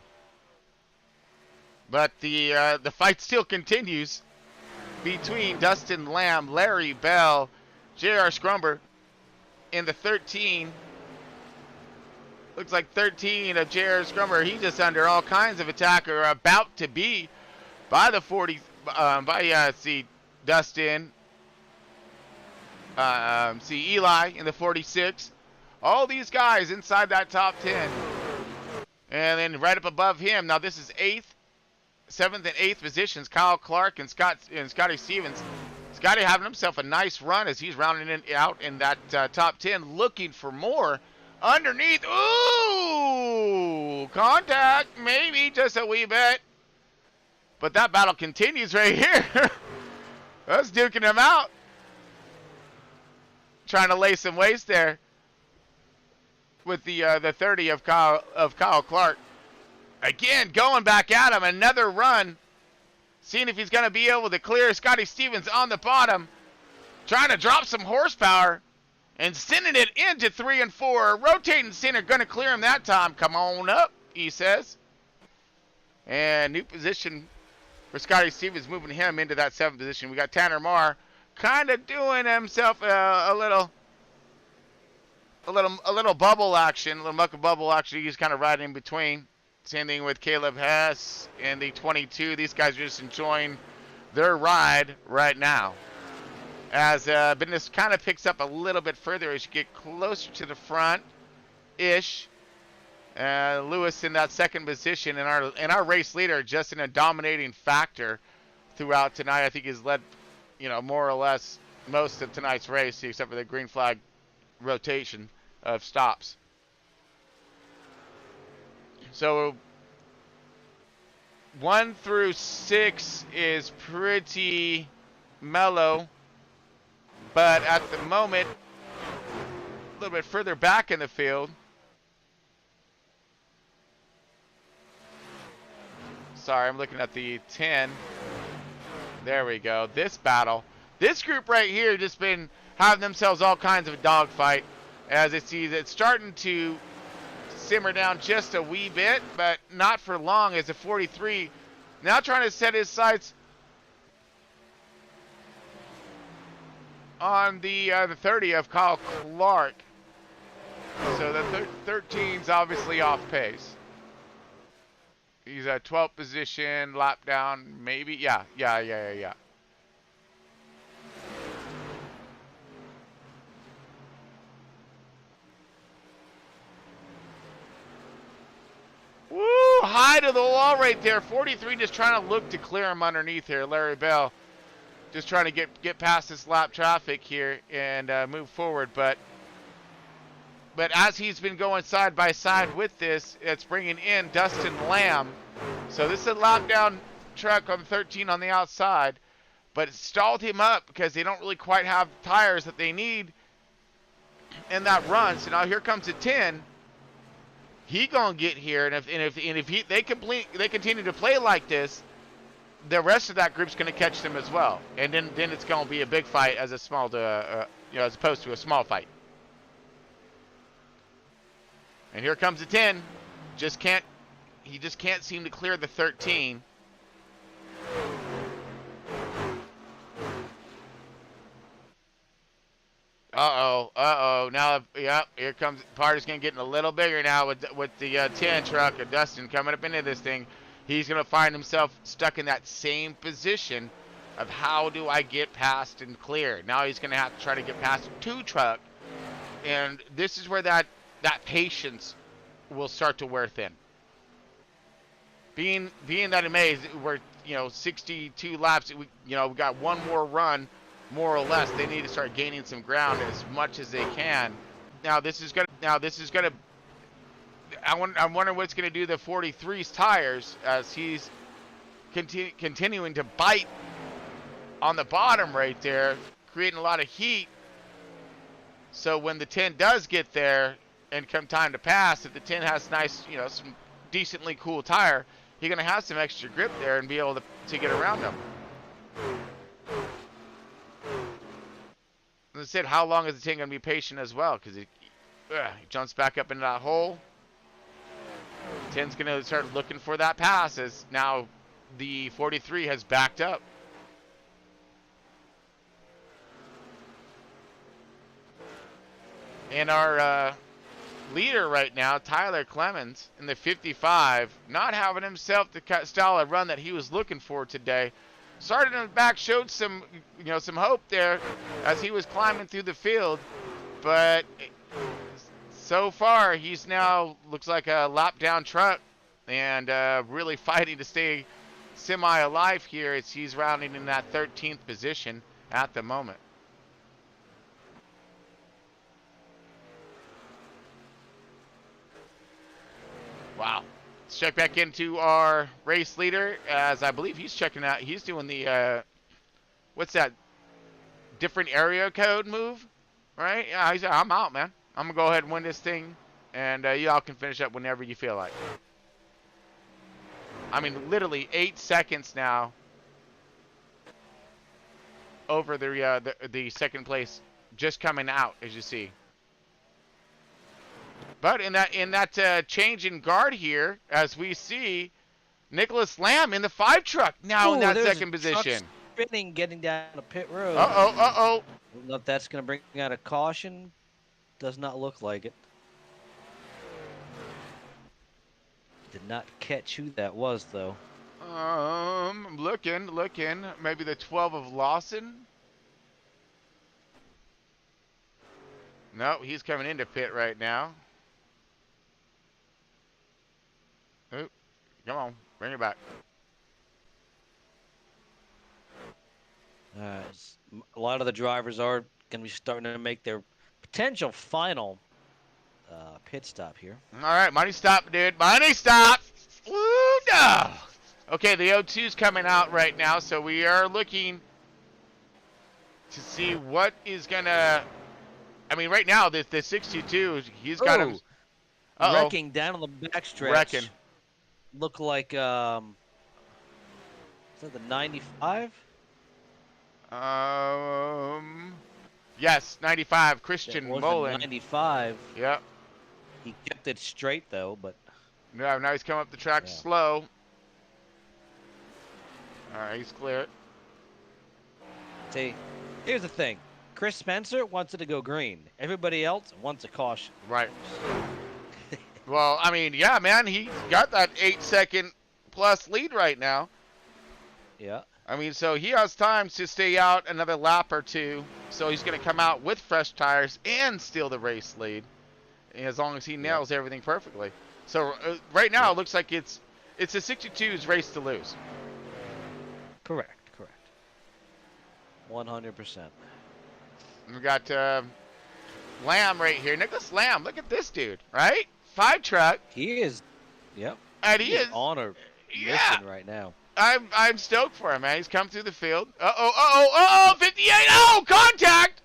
But the fight still continues between Dustin Lamb, Larry Bell, J.R. Scrumber in the 13. Looks like 13 of J.R. Scrumber. He's just under all kinds of attack, or about to be, by the 40. See Dustin. See Eli in the 46. All these guys inside that top 10. And then right up above him, now this is 8th, 7th and 8th positions, Kyle Clark and Scotty Stevens. Scotty having himself a nice run as he's rounding out in that top 10, looking for more. Underneath, ooh, contact, maybe just a wee bit. But that battle continues right here. That's duking him out. Trying to lay some waste there with the 30 of Kyle Clark. Again, going back at him, another run. Seeing if he's going to be able to clear Scotty Stevens on the bottom. Trying to drop some horsepower and sending it into 3 and 4. Rotating center, going to clear him that time. Come on up, he says. And new position for Scotty Stevens, moving him into that 7th position. We got Tanner Marr kind of doing himself a little bubble action, a little muck of bubble action. He's kind of right in between. Same thing with Caleb Hess and the 22. These guys are just enjoying their ride right now. As business kind of picks up a little bit further as you get closer to the front-ish. Lewis in that 2nd position, and our race leader just in a dominating factor throughout tonight. I think he's led, more or less most of tonight's race, except for the green flag rotation of stops. So 1 through 6 is pretty mellow, but at the moment, a little bit further back in the field. Sorry, I'm looking at the 10. There we go. This battle. This group right here just been having themselves all kinds of a dogfight. As it sees, it's starting to simmer down just a wee bit, but not for long, as a 43 now trying to set his sights on the 30 of Kyle Clark. So the 13's obviously off pace. He's at 12th position, lap down, maybe. Yeah. Woo! High to the wall right there. 43 just trying to look to clear him underneath here. Larry Bell just trying to get past this lap traffic here and move forward. But as he's been going side by side with this, it's bringing in Dustin Lamb. So this is a lap down truck on 13 on the outside. But it stalled him up because they don't really quite have tires that they need in that run. So now here comes a 10. He gonna get here, and if they continue to play like this, the rest of that group's going to catch them as well, and then it's going to be a big fight as a small as opposed to a small fight. And here comes the 10. He just can't seem to clear the 13. Uh-oh. Now, yeah, here comes, party's going to get a little bigger now with the 10 truck of Dustin coming up into this thing. He's going to find himself stuck in that same position of how do I get past and clear. Now he's going to have to try to get past 2 truck. And this is where that patience will start to wear thin. Being that amazed, we're 62 laps. We got one more run, more or less. They need to start gaining some ground as much as they can. Now this is gonna. I'm wondering what's gonna do the 43's tires as he's continuing to bite on the bottom right there, creating a lot of heat. So when the 10 does get there and come time to pass, if the 10 has nice, some decently cool tire, you're going to have some extra grip there and be able to get around them. As I said, how long is the 10 going to be patient as well? Because he jumps back up into that hole. 10's going to start looking for that pass as now the 43 has backed up. And our leader right now, Tyler Clemens, in the 55, not having himself the style of run that he was looking for today. Started in the back, showed some, some hope there as he was climbing through the field. But so far, he's now looks like a lap down truck and really fighting to stay semi-alive here as he's rounding in that 13th position at the moment. Wow. Let's check back into our race leader as I believe he's checking out. He's doing the, what's that? Different area code move, right? Yeah, I'm out, man. I'm going to go ahead and win this thing, and y'all can finish up whenever you feel like. I mean, literally 8 seconds now over the second place just coming out, as you see. But in that change in guard here, as we see Nicholas Lamb in the 5 truck now in that second position. Spinning, getting down the pit road. Uh-oh. I don't know if that's going to bring out a caution. Does not look like it. Did not catch who that was, though. Looking. Maybe the 12 of Lawson. No, he's coming into pit right now. Oop, come on, bring it back. A lot of the drivers are going to be starting to make their potential final pit stop here. All right, money stop, dude. Money stop. Woo, no. Okay, the O2's coming out right now, so we are looking to see what is going to... I mean, right now, the 62, he's got him... Wrecking down on the backstretch. Wrecking. Look like, is that the 95? Yes, 95, Christian It was Mullen. 95. Yep. He kept it straight, though, but... Yeah, now he's coming up the track slow. All right, he's clear. See, here's the thing. Chris Spencer wants it to go green. Everybody else wants a caution. Right. Well, I mean, yeah, man, he got that 8-second plus lead right now. Yeah. I mean, so he has time to stay out another lap or two. So he's going to come out with fresh tires and steal the race lead, as long as he nails everything perfectly. So right now, it looks like it's a 62's race to lose. Correct. 100%. We got Lamb right here. Nicholas Lamb, look at this dude, right? 5 truck. He is, yep. And he is on a mission right now. I'm stoked for him, man. He's come through the field. 58. Oh, contact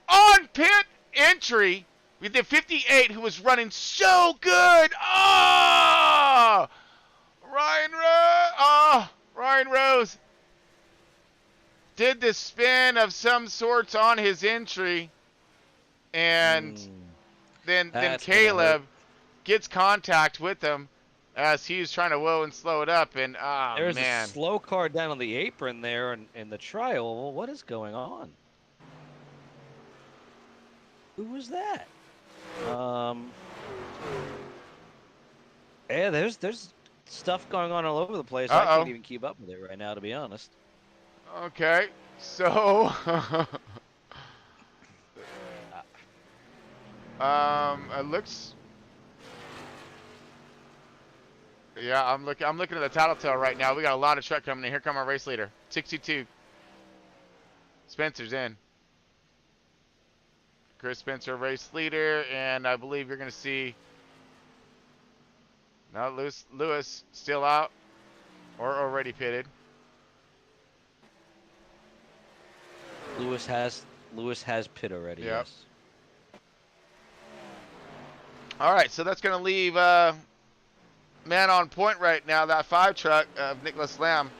on pit entry with the 58 who was running so Ryan Ryan Rose did the spin of some sorts on his entry, and then That's gonna Caleb hurt. gets contact with him as he's trying to whoa and slow it up, and There's a man. slow car down on the apron there in the trial. What is going on? Who was that? Yeah, there's stuff going on all over the place. I can't even keep up with it right now, to be honest. Okay, so it looks. Yeah, I'm looking at the tattletale right now. We got a lot of truck coming in. Here come our race leader, 62. Spencer's in. Chris Spencer, race leader, and I believe you're going to see. No, Lewis still out or already pitted. Lewis has pit already. Yep. Yes. All right, so that's going to leave man on point right now. That 5 truck of Nicholas Lamb.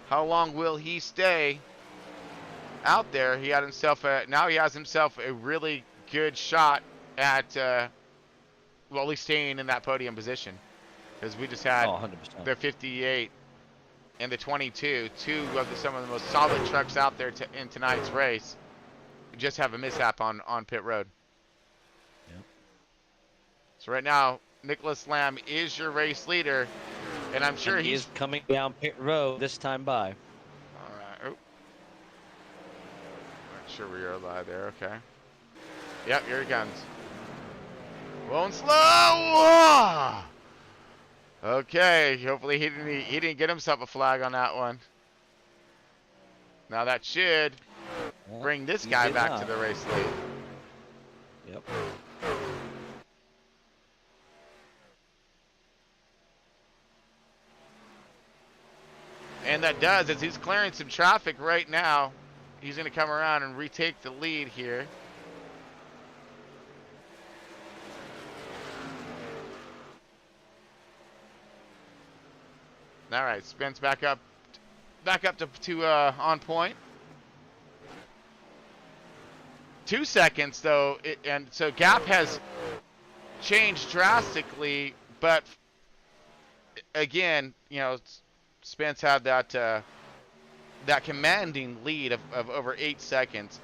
How long will he stay out there? He had himself now he has himself a really good shot at well, at least staying in that podium position, because we just had 100%. the 58 and the 22, some of the most solid trucks out there in tonight's race, just have a mishap on pit road. Yep. So right now, Nicholas Lamb is your race leader, and I'm sure he is coming down pit road this time by. All right. Oh. Not sure we are live there. Okay. Yep, here he comes. Going slow. Okay. Hopefully he didn't get himself a flag on that one. Now that should bring this guy back to the race lead. Yep. And that does, as he's clearing some traffic right now. He's going to come around and retake the lead here. All right, Spence back up to on point. 2 seconds though, and so gap has changed drastically. But again, you know, Spence had that commanding lead of over 8 seconds.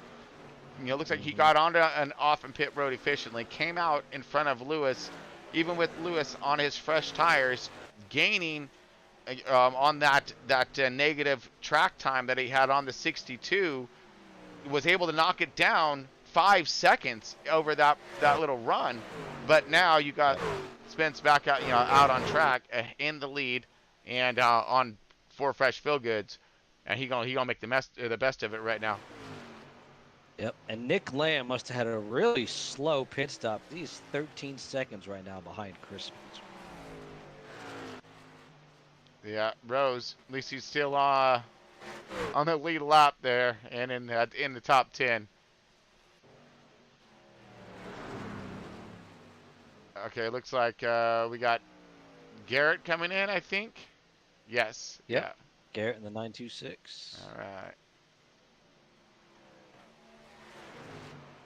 You know, it looks like he got onto and off and pit road efficiently, came out in front of Lewis, even with Lewis on his fresh tires, gaining on that negative track time that he had on the 62, was able to knock it down 5 seconds over that little run. But now you got Spence back out, out on track in the lead, and on 4 fresh fill goods, and he gonna make the best of it right now. Yep. And Nick Lamb must have had a really slow pit stop. He's 13 seconds right now behind Chris Spencer. Yeah, Rose, at least he's still on the lead lap there, and in the top 10. Okay, looks like we got Garrett coming in, I think. Yes. Yep. Yeah. Garrett in the 926. All right.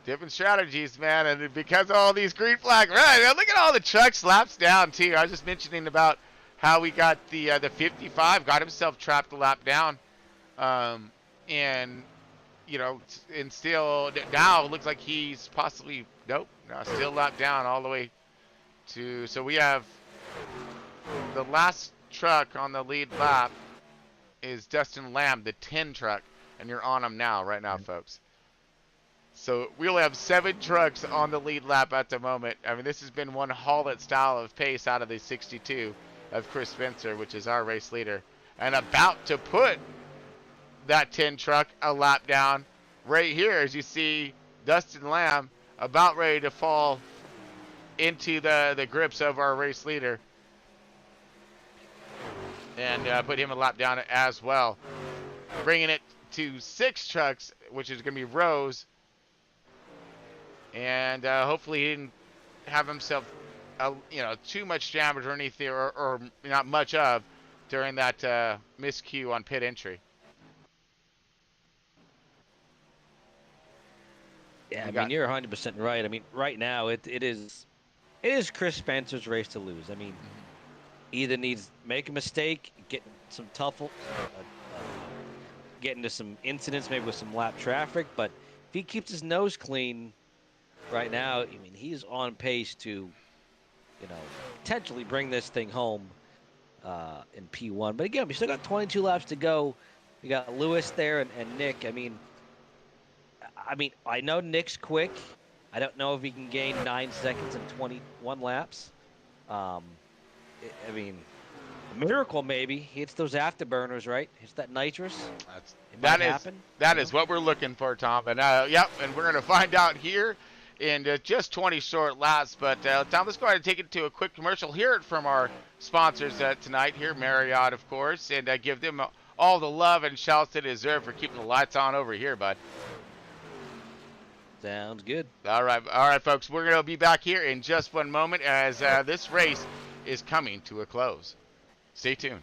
Different strategies, man, and because of all these green flags, right? Look at all the trucks laps down too. I was just mentioning about how we got the 55 got himself trapped a lap down, and and still now it looks like he's possibly still lap down all the way to. So we have the last truck on the lead lap is Dustin Lamb, the 10 truck, and you're on him right now, folks. So we only have 7 trucks on the lead lap at the moment. I mean, this has been one haul-it style of pace out of the 62 of Chris Spencer, which is our race leader, and about to put that 10 truck a lap down right here, as you see Dustin Lamb about ready to fall into the grips of our race leader, and put him a lap down as well, bringing it to 6 trucks, which is going to be Rose. And hopefully he didn't have himself, too much damage or anything, or not much of. during that miscue on pit entry. Yeah, We I got- mean, you're 100% right. I mean, right now it is Chris Spencer's race to lose. I mean, either needs make a mistake, get some get into some incidents, maybe with some lap traffic. But if he keeps his nose clean right now, I mean, he's on pace to, potentially bring this thing home in P1. But again, we still got 22 laps to go. We got Lewis there and Nick. I mean, I know Nick's quick. I don't know if he can gain 9 seconds in 21 laps. I mean, a miracle maybe. He hits those afterburners, right? Hits that nitrous. That is what we're looking for, Tom. And yep, and we're gonna find out here in just 20 short laps. But Tom, let's go ahead and take it to a quick commercial. Hear it from our sponsors tonight here, Marriott, of course, and give them all the love and shouts they deserve for keeping the lights on over here, bud. Sounds good. All right, folks. We're gonna be back here in just one moment as this race is coming to a close. Stay tuned.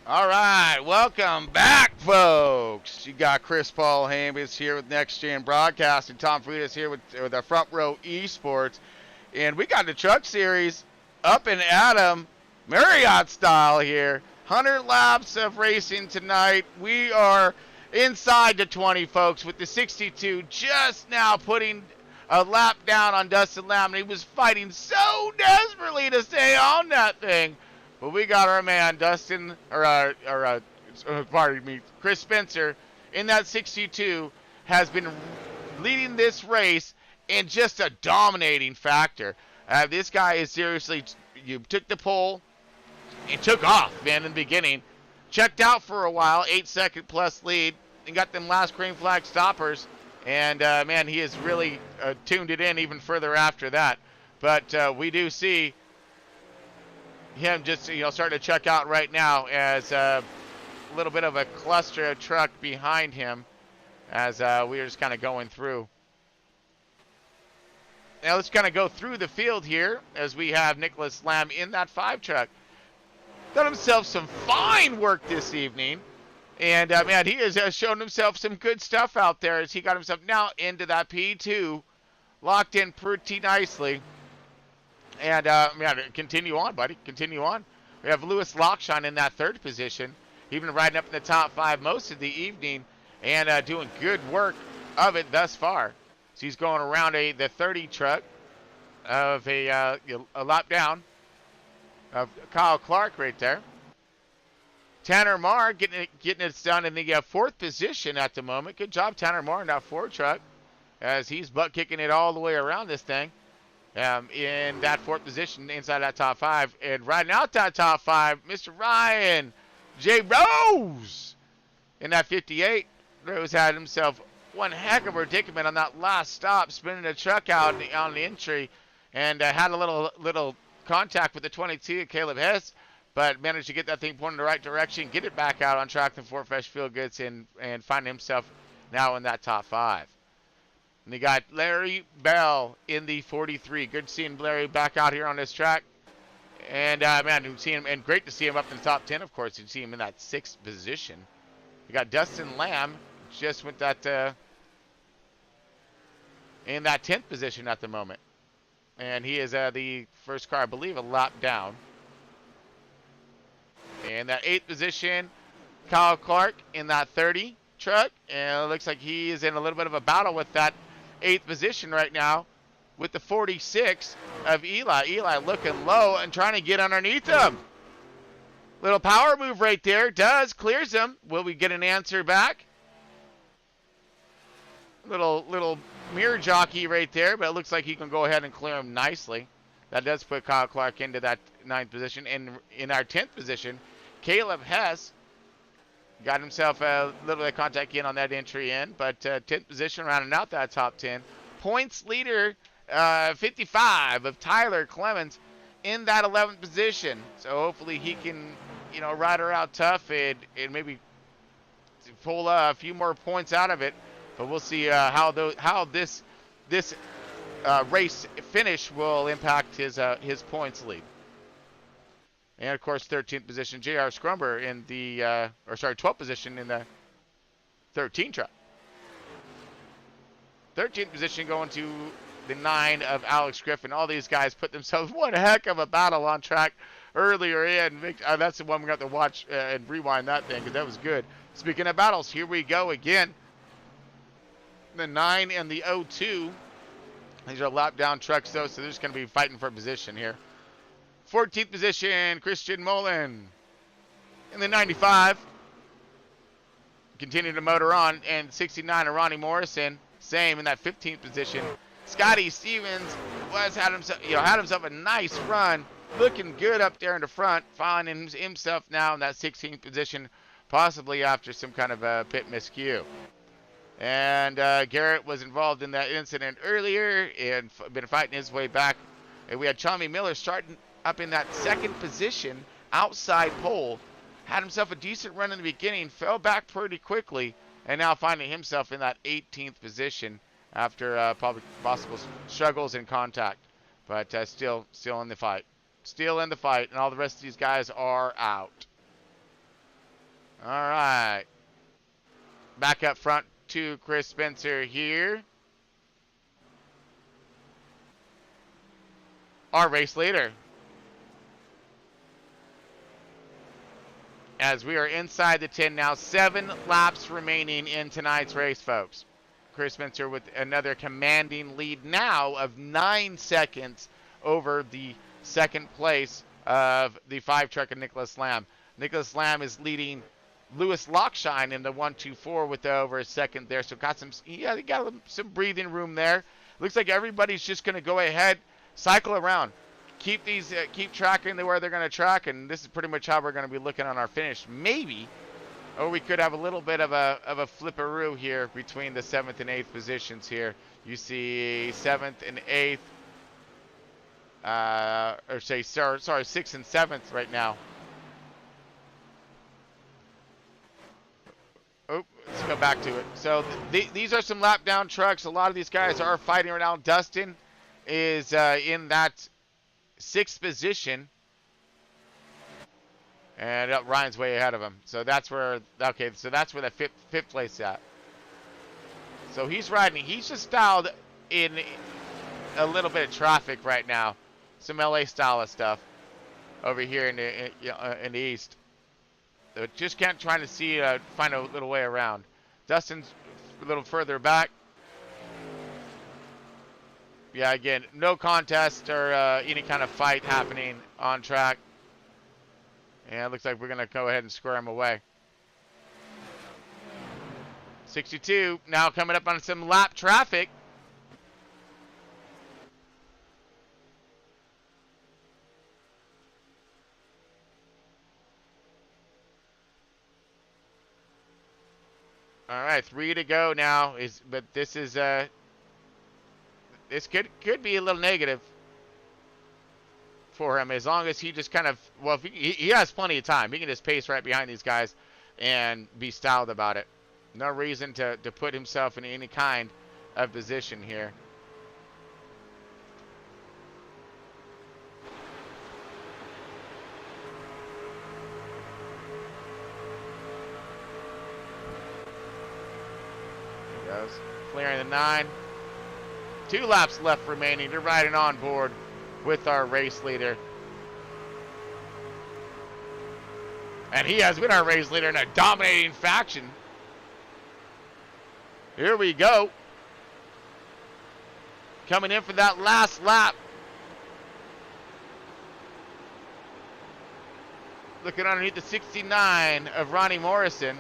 All right, welcome back, folks. You got Chris Paul Hamis here with Next Gen Broadcasting. Tom Fridas here with our Front Row Esports. And we got the Truck Series up and at 'em, Marriott style here. 100 laps of racing tonight. We are inside the 20, folks, with the 62 just now putting a lap down on Dustin Lamb. And he was fighting so desperately to stay on that thing. But we got our man, Chris Spencer, in that 62, has been leading this race in just a dominating factor. This guy is seriously, you took the pole, and took off, man, in the beginning. Checked out for a while, 8-second plus lead, and got them last green flag stoppers. And, man, he has really tuned it in even further after that. But we do see him just, starting to check out right now as a little bit of a cluster of truck behind him as we are just kind of going through. Now let's kind of go through the field here as we have Nicholas Lamb in that 5 truck. Done himself some fine work this evening. And, man, he has shown himself some good stuff out there as he got himself now into that P2. Locked in pretty nicely. And, man, continue on, buddy. Continue on. We have Lewis Lockshine in that 3rd position. He's been riding up in the top 5 most of the evening and doing good work of it thus far. So he's going around the 30 truck of a lap down of Kyle Clark right there. Tanner Marr getting it done in the 4th position at the moment. Good job, Tanner Marr, in that 4 truck, as he's butt kicking it all the way around this thing. In that 4th position inside that top 5. And riding out that top 5, Mr. Ryan J. Rose in that 58. Rose had himself one heck of a predicament on that last stop, spinning the truck out on the entry, and had a little contact with the 22, Caleb Hess, but managed to get that thing pointed in the right direction, get it back out on track to Fort Fresh Field Goods, and find himself now in that top 5. And you got Larry Bell in the 43. Good seeing Larry back out here on this track. And, man, we've seen him, and great to see him up in the top 10, of course. You see him in that 6th position. You got Dustin Lamb just with that, in that 10th position at the moment. And he is the first car, I believe, a lap down. In that 8th position, Kyle Clark in that 30 truck. And it looks like he is in a little bit of a battle with that 8th position right now with the 46 of Eli. Eli looking low and trying to get underneath him. Little power move right there. Clears him. Will we get an answer back? Little mirror jockey right there, but it looks like he can go ahead and clear him nicely. That does put Kyle Clark into that 9th position. And in our 10th position, Caleb Hess got himself a little bit of contact in on that entry in, but 10th position rounding out that top 10. Points leader, 55 of Tyler Clemens in that 11th position. So hopefully he can, ride her out tough and maybe pull a few more points out of it. But we'll see how this race finish will impact his points lead. And of course, 13th position, J.R. Scrumber in the 12th position in the 13 truck. 13th position going to the 9 of Alex Griffin. All these guys put themselves one heck of a battle on track earlier in. That's the one we got to watch and rewind that thing because that was good. Speaking of battles, here we go again. The 9 and the 02. These are lap down trucks though, so they're just going to be fighting for position here. 14th position, Christian Mullen in the 95. Continue to motor on. And 69 of Ronnie Morrison, same in that 15th position. Scotty Stevens had himself a nice run, looking good up there in the front, finding himself now in that 16th position, possibly after some kind of a pit miscue. And Garrett was involved in that incident earlier and been fighting his way back. And we had Tommy Miller starting up in that 2nd position, outside pole. Had himself a decent run in the beginning, fell back pretty quickly, and now finding himself in that 18th position after possible struggles in contact. But still in the fight. Still in the fight, and all the rest of these guys are out. All right. Back up front to Chris Spencer here. Our race leader. As we are inside the 10 now, 7 laps remaining in tonight's race, folks. Chris Spencer with another commanding lead now of 9 seconds over the 2nd place of the 5 truck of Nicholas Lamb. Nicholas Lamb is leading Lewis Lockshine in the 1-2-4 with over a second there. So got some breathing room there. Looks like everybody's just going to go ahead, cycle around. Keep tracking where they're going to track, and this is pretty much how we're going to be looking on our finish. Maybe, or we could have a little bit of a flipperoo here between the 7th and 8th positions here. You see 7th and 8th, 6th and 7th right now. Oh, let's go back to it. So these are some lap down trucks. A lot of these guys are fighting right now. Dustin is in that 6th position, and Ryan's way ahead of him. So that's where the 5th place is at. So he's riding. He's just styled in a little bit of traffic right now. Some LA style of stuff. over here in the east. Just can't try to see, find a little way around. Dustin's a little further back. Yeah, again, no contest or any kind of fight happening on track. And it looks like we're going to go ahead and square him away. 62 now coming up on some lap traffic. All right, 3 to go now. But this is this could be a little negative for him as long as he just kind of, well, if he has plenty of time. He can just pace right behind these guys and be styled about it. No reason to put himself in any kind of position here. There he goes. Clearing the 9. 2 laps left remaining. They're riding on board with our race leader. And he has been our race leader in a dominating faction. Here we go. Coming in for that last lap. Looking underneath the 69 of Ronnie Morrison.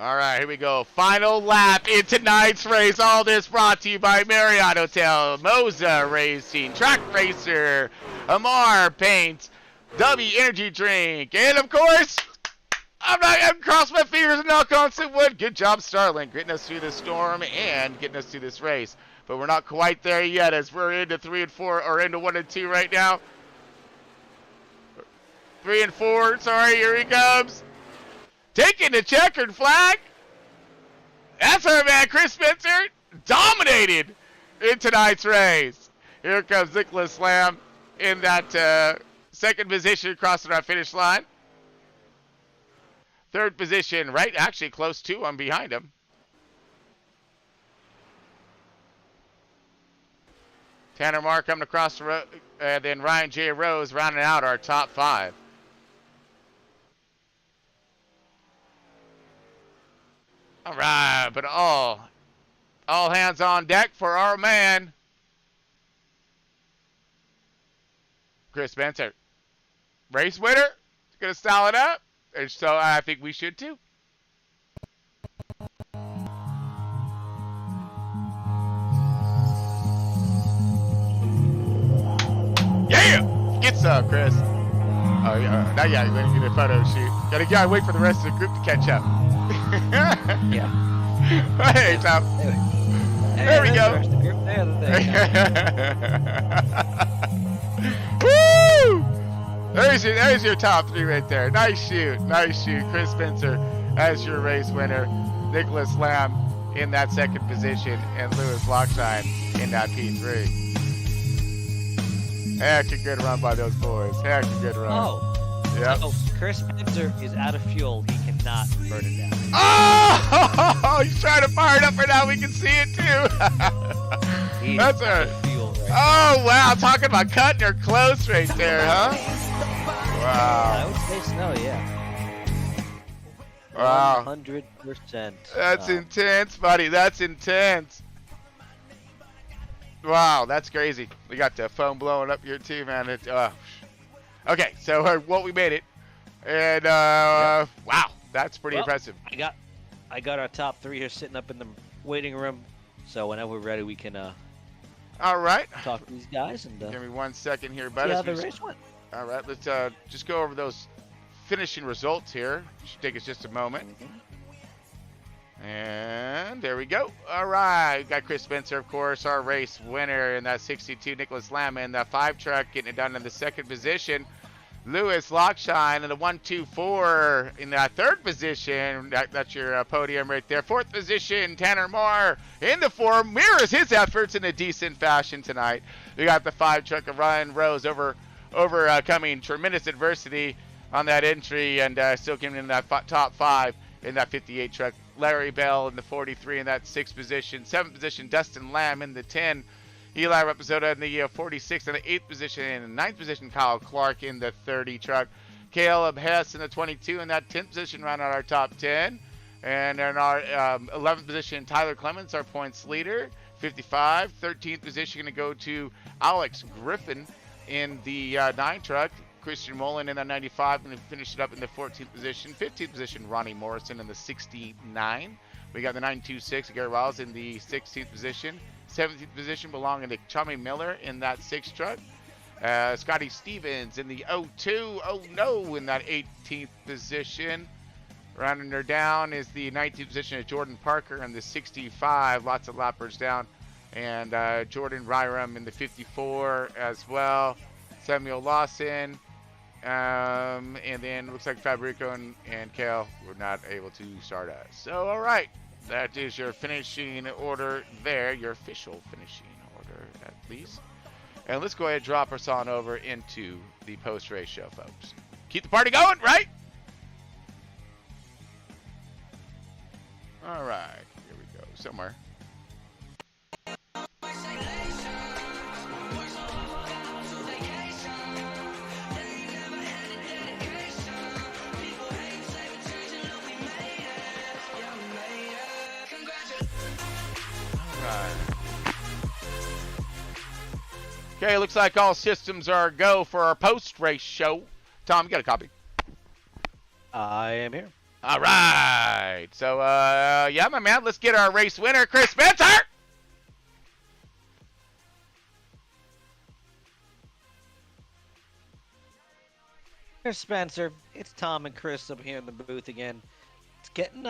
All right, here we go. Final lap in tonight's race. All this brought to you by Marriott Hotel, Moza Racing, Track Racer, Amar Paint, W Energy Drink, and of course, I'm not going to cross my fingers and knock on some wood. Good job, Starlink, getting us through this storm and getting us through this race. But we're not quite there yet as we're into 3 and 4, or into 1 and 2 right now. 3 and 4, sorry, here he comes. Taking the checkered flag. That's our man, Chris Spencer, dominated in tonight's race. Here comes Nicholas Lamb in that second position, crossing our finish line. Third position, right, actually close to him, behind him. Tanner Marr coming across the road, then Ryan J. Rose rounding out our top 5. All right, but all hands on deck for our man, Chris Spencer. Race winner, gonna style it up, and so I think we should too. Yeah, get some, Chris. Oh yeah, not yet. We're gonna get a photo shoot. Gotta wait for the rest of the group to catch up. Yeah. Hey, Tom. There we go. Woo! There's your top 3 right there. Nice shoot. Nice shoot. Chris Spencer as your race winner. Nicholas Lamb in that second position. And Lewis Lockshine in that P3. Heck, a good run by those boys. Heck, a good run. Oh. Yep. Oh, Chris Spencer is out of fuel. He cannot burn it down. Oh! He's trying to fire it up right now. We can see it too. That's out of fuel right Oh, wow. Talking about cutting her close right there, huh? I Wow. would say so, yeah. Wow. 100%. That's intense, buddy. That's intense. Wow, that's crazy. We got the foam blowing up here too, man. Okay, so we made it. And, wow, that's pretty impressive. I got our top 3 here sitting up in the waiting room. So whenever we're ready, we can All right. talk to these guys and Give me 1 second here, buddy. see how the race went. All right, let's just go over those finishing results here. Should take us just a moment. And there we go. All right, we got Chris Spencer, of course, our race winner in that 62. Nicholas Lamb in that 5 truck, getting it done in the second position. Lewis Lockshine in the 1-2-4 in that third position. That's your podium right there. Fourth position, Tanner Marr in the 4, mirrors his efforts in a decent fashion tonight. We got the 5 truck of Ryan Rose overcoming tremendous adversity on that entry and still getting in that top 5 in that 58 truck. Larry Bell in the 43 in that 6th position. 7th position, Dustin Lamb in the 10. Eli Rapazoda in the 46 in the 8th position. And in the 9th position, Kyle Clark in the 30 truck. Caleb Hess in the 22 in that 10th position, round out our top 10. And in our 11th position, Tyler Clements, our points leader, 55. 13th position going to go to Alex Griffin in the 9 truck. Christian Mullen in the 95, and finished it up in the 14th position. 15th position, Ronnie Morrison in the 69. We got the 926, Gary Wiles in the 16th position. 17th position belonging to Chummy Miller in that 6 truck. Scotty Stevens in the 02, oh no, in that 18th position. Rounding her down is the 19th position of Jordan Parker in the 65, lots of lappers down. And Jordan Ryram in the 54 as well. Samuel Lawson. And then looks like Fabrico and Kale were not able to start us. So, all right, that is your finishing order there, your official finishing order at least. And let's go ahead and drop us on over into the post-race show, folks. Keep the party going, right? All right, here we go, somewhere. Okay, looks like all systems are go for our post-race show. Tom, you got a copy? I am here. All right. So, yeah, my man, let's get our race winner, Chris Spencer. Here's Spencer. It's Tom and Chris up here in the booth again. It's getting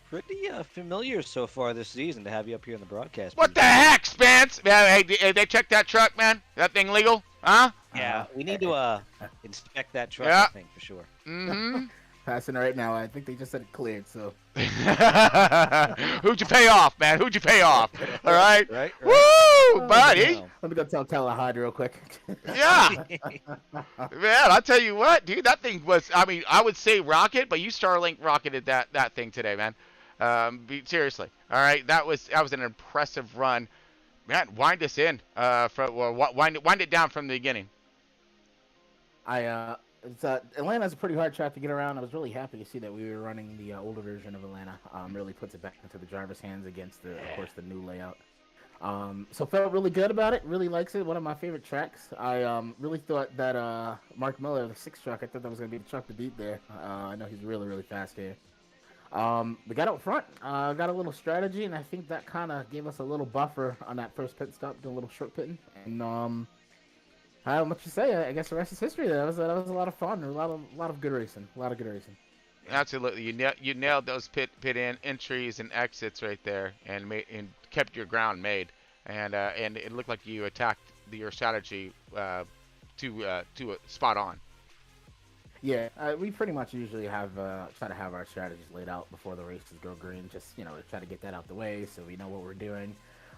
pretty familiar so far this season to have you up here in the broadcast. What the heck, Spence? Hey, they check that truck, man? That thing legal? Huh? Yeah, we need to inspect that truck, Yeah. I think, for sure. Mm-hmm. Passing right now. I think they just said it cleared, so. Who'd you pay off, man? Who'd you pay off? All right? Right. Woo, buddy. No. Let me go tell Kalahad real quick. Yeah. Man, I'll tell you what, dude, that thing was, I mean, I would say rocket, but you Starlink rocketed that thing today, man. Seriously. All right, that was an impressive run. Man, wind us in. Wind it down from the beginning. Atlanta's a pretty hard track to get around. I was really happy to see that we were running the older version of Atlanta. Really puts it back into the driver's hands against of course, the new layout. So felt really good about it. Really likes it. One of my favorite tracks. I really thought that Mark Miller, the 6 truck, I thought that was going to be the truck to beat there. I know he's really, really fast here. We got out front, got a little strategy, and I think that kind of gave us a little buffer on that first pit stop, doing a little short pitting. And how much you say? I guess the rest is history. That was a lot of fun. A lot of good racing. Absolutely, you nailed those pit in entries and exits right there, and kept your ground made, and it looked like you attacked your strategy to spot on. Yeah, we pretty much usually have try to have our strategies laid out before the races go green. Just try to get that out the way so we know what we're doing.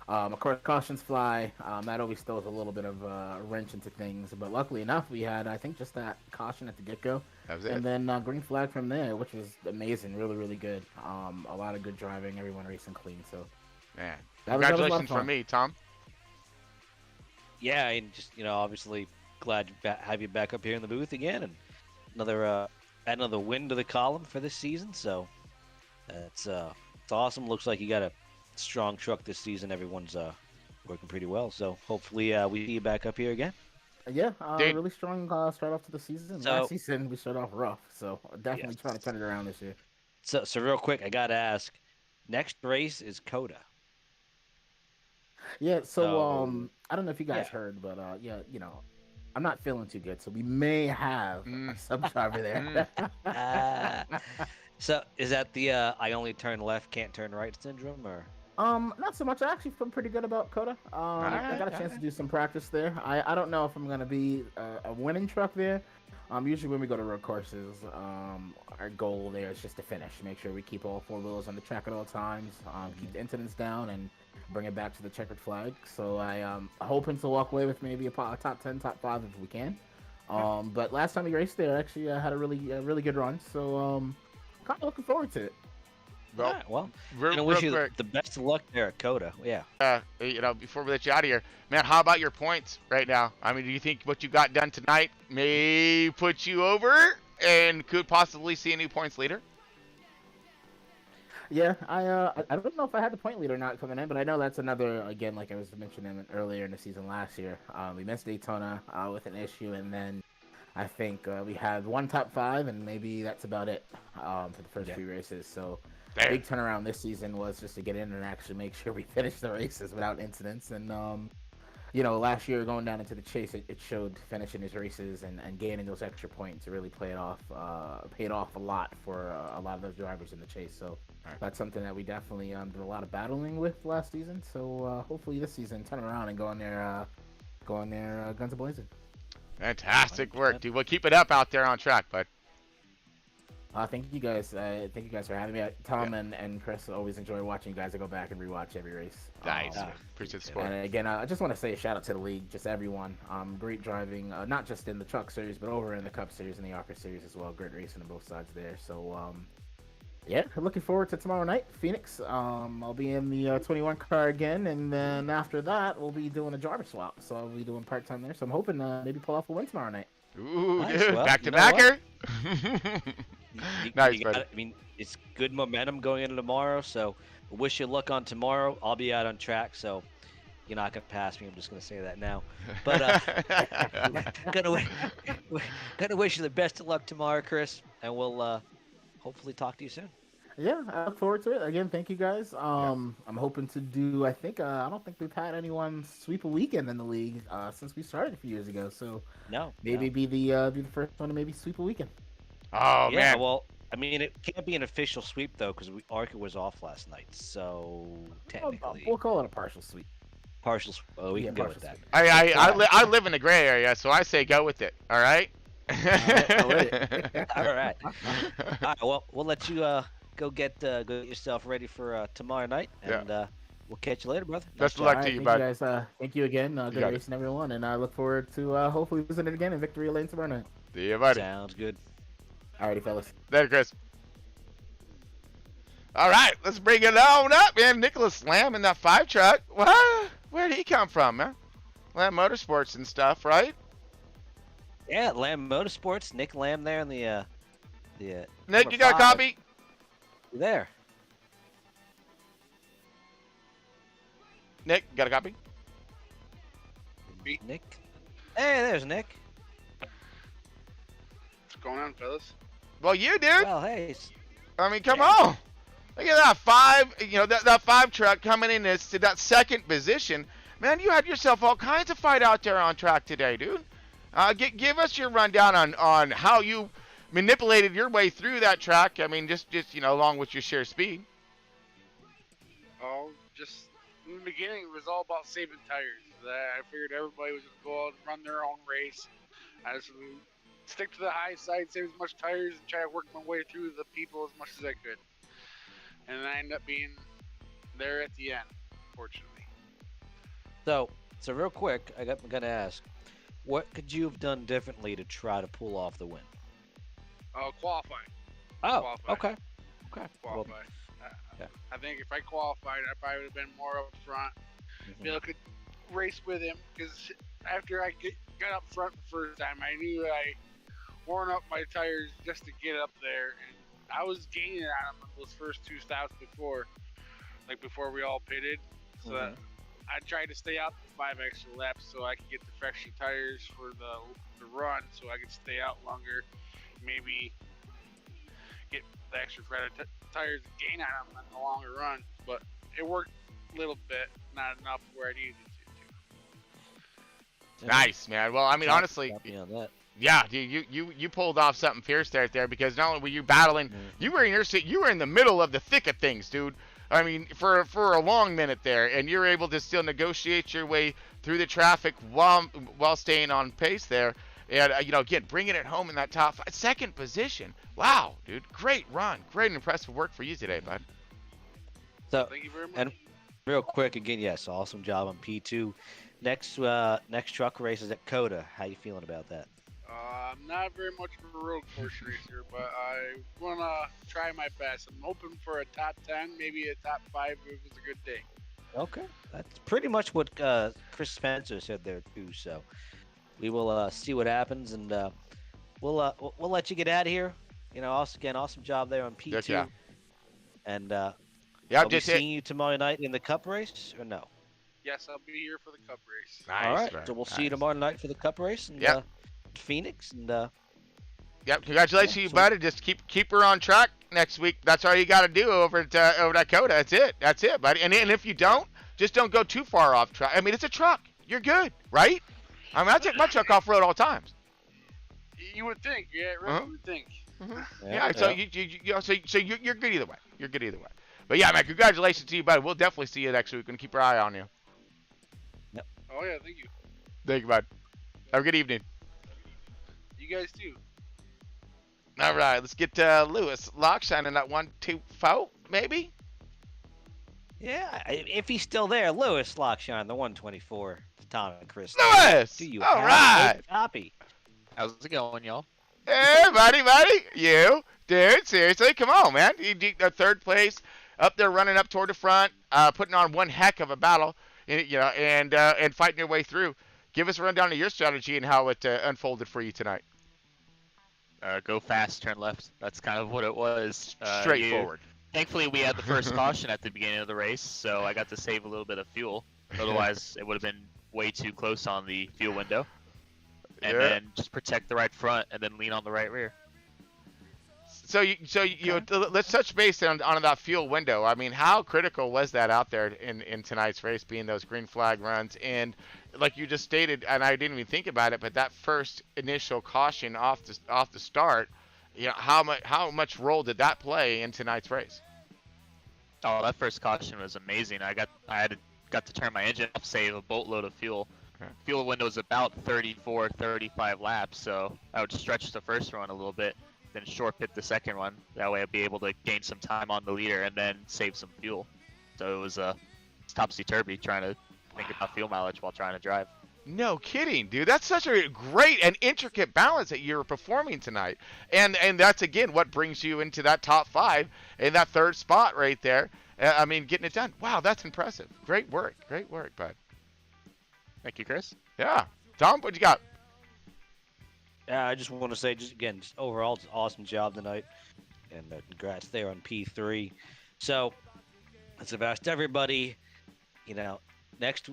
Of course, cautions fly. That always throws a little bit of a wrench into things. But luckily enough, we had, I think, just that caution at the get-go. That was it. And then green flag from there, which was amazing. Really, really good. A lot of good driving. Everyone racing clean. So, Man, that was a lot of congratulations fun. from me, Tom. Yeah, and just obviously glad to have you back up here in the booth again, and another win to the column for this season. So it's awesome. Looks like you got a strong truck this season. Everyone's working pretty well. So hopefully we see you back up here again. Yeah, really strong start off to the season. So- Last season we started off rough, so definitely Yes. trying to turn it around this year. So real quick, I gotta ask. Next race is Coda. Yeah, so So- I don't know if you guys yeah. heard, but yeah, I'm not feeling too good, so we may have a sub driver there. So is that the I only turn left, can't turn right syndrome, or? Not so much. I actually feel pretty good about Coda. I got a chance to do some practice there. I don't know if I'm gonna be a winning truck there. Usually when we go to road courses, our goal there is just to finish, make sure we keep all 4 wheels on the track at all times, keep the incidents down, and bring it back to the checkered flag. So I'm hoping to walk away with maybe a top 10, top 5 if we can. But last time we raced there, actually, I had a really good run. So kind of looking forward to it. Well, All right, well, real, gonna wish real you quick, the best of luck there at Coda. Yeah. before we let you out of here, man, how about your points right now? I mean, do you think what you got done tonight may put you over and could possibly see a new points leader? Yeah, I don't know if I had the point leader not coming in, but I know that's another, again, like I was mentioning earlier in the season last year. We missed Daytona with an issue, and then I think we had one top 5, and maybe that's about it for the first few races. So Damn. big turnaround this season was just to get in and actually make sure we finished the races without incidents. And last year going down into the chase, it showed finishing his races and gaining those extra points. It really paid off a lot for a lot of those drivers in the chase. So that's something that we definitely did a lot of battling with last season. So hopefully this season turn around and go in there guns a-blazing. Fantastic work, dude. Well, keep it up out there on track, bud. Thank you guys. Thank you guys for having me. Tom and Chris always enjoy watching you guys. I go back and rewatch every race. Nice. Appreciate the support. And again, I just want to say a shout out to the league, just everyone. Great driving, not just in the truck series, but over in the Cup series and the ARCA series as well. Great racing on both sides there. So, looking forward to tomorrow night, Phoenix. I'll be in the 21 car again, and then after that, we'll be doing a driver swap. So I'll be doing part-time there. So I'm hoping maybe pull off a win tomorrow night. Ooh, Nice. dude. Well, Back to you know backer. Nice, You buddy. I mean, it's good momentum going into tomorrow, so I wish you luck on tomorrow. I'll be out on track, so you're not gonna pass me. I'm just gonna say that now. But gonna wish you the best of luck tomorrow, Chris, and we'll hopefully talk to you soon. Yeah, I look forward to it. Again, thank you guys. I'm hoping to do. I don't think we've had anyone sweep a weekend in the league since we started a few years ago. So No, maybe be the first one to maybe sweep a weekend. Oh, yeah, man. well, I mean, it can't be an official sweep though, because ARCA was off last night, so technically We'll call it a partial sweep. partial. Oh, we Yeah, can go partial with that. sweep. I live in the gray area, so I say go with it. All right? All right. All right. Well, we'll let you go get yourself ready for tomorrow night, and we'll catch you later, brother. Best of job. luck All to right, you, thank bud. you guys. Thank you again. Good got it. racing, everyone, and I look forward to hopefully visiting it again in Victory Lane tomorrow night. See you, buddy. Sounds good. Alrighty, fellas. Later, Chris. All right, let's bring it on up, man. Nicholas Lamb in that 5 truck. What? Where'd he come from, man? Lamb Motorsports and stuff, right? Yeah, Lamb Motorsports. Nick Lamb there in the Nick, number you got a 5. copy? There. Nick, got a copy? Nick. Hey, there's Nick. What's going on, fellas? Well, you, dude. Well, hey. I mean, come on. Look at that 5, that 5 truck coming in to that second position. Man, you had yourself all kinds of fight out there on track today, dude. Give us your rundown on how you manipulated your way through that track. I mean, just along with your sheer speed. Oh, just in the beginning, it was all about saving tires. I figured everybody was going to go out and run their own race. I just would stick to the high side, save as much tires, and try to work my way through the people as much as I could. And I ended up being there at the end, fortunately. So real quick, I'm gonna ask, what could you have done differently to try to pull off the win? Qualify. Oh, Qualify. okay. Well, Qualify. yeah. I think if I qualified, I probably would have been more up front. Maybe I could race with him, because after I got up front the first time, I knew I worn up my tires just to get up there, and I was gaining on him those first 2 stops before we all pitted. So that I tried to stay out the 5 extra laps so I could get the fresher tires for the run, so I could stay out longer, maybe get the extra tires and gain on them in the longer run. But it worked a little bit, not enough where I needed it to. Nice, man. Well, I mean, honestly, Copy on that. yeah, you pulled off something fierce there because not only were you battling, you were in the middle of the thick of things, dude. I mean, for a long minute there, and you're able to still negotiate your way through the traffic while staying on pace there, and again bringing it home in that top 5, second position. Wow, dude, great run, great and impressive work for you today, bud. So, Thank you very much. and real quick again, yes, awesome job on P2. Next truck race is at Coda. How you feeling about that? I'm not very much of a road course racer, but I want to try my best. I'm hoping for a top 10, maybe a top 5 if it's a good day. Okay, that's pretty much what Chris Spencer said there too. So we will see what happens, and we'll let you get out of here. You know, also, again, awesome job there on P2. Yes, yeah. And Yeah, are we just seeing you tomorrow night in the Cup race or no? Yes, I'll be here for the Cup race. Nice, All right, man, so we'll see you nice. tomorrow night for the Cup race, and Yep. Phoenix, and Yep, congratulations, Yeah, you so- buddy. Just keep her on track next week. That's all you got to do over at Dakota. That's it, buddy. And if you don't, just don't go too far off track. I mean, it's a truck. You're good, right? I mean, I take my truck off road all the times. You would think, yeah, really, Uh-huh. you would think. Yeah. So you're good either way. You're good either way. But yeah, man, congratulations to you, buddy. We'll definitely see you next week and keep our eye on you. Oh yeah, thank you. Thank you, bud. Have a good evening. You guys too. All right, let's get Lewis Lockshine in that 1-2-4, maybe. yeah, if he's still there, Lewis Lockshine, the 124, Tom and Chris. Lewis! Do you All have right. a copy? How's it going, y'all? Hey, buddy. You, dude, seriously, come on, man. You third place, up there running up toward the front, putting on one heck of a battle, and fighting your way through. Give us a rundown of your strategy and how it unfolded for you tonight. Go fast, turn left. That's kind of what it was. Straightforward. Thankfully, we had the first caution at the beginning of the race, so I got to save a little bit of fuel. Otherwise, it would have been way too close on the fuel window. And Yeah. then just protect the right front and then lean on the right rear. So let's touch base on that fuel window. I mean, how critical was that out there in tonight's race, being those green flag runs? And like you just stated, and I didn't even think about it, but that first initial caution off the start, how much role did that play in tonight's race? Oh, that first caution was amazing. I got to turn my engine off, save a boatload of fuel. Okay. Fuel window is about 34, 35 laps, so I would stretch the first run a little bit, then short pit the second one. That way I'd be able to gain some time on the leader and then save some fuel. So it was it's topsy-turvy trying to think about fuel mileage while trying to drive. No kidding, dude. That's such a great and intricate balance that you're performing tonight. And that's, again, what brings you into that top 5 in that third spot right there. I mean, getting it done. Wow, that's impressive. Great work, bud. Thank you, Chris. Yeah. Tom, what you got? I just want to say, just overall, it's an awesome job tonight, and congrats there on P3. So, let's have asked everybody, next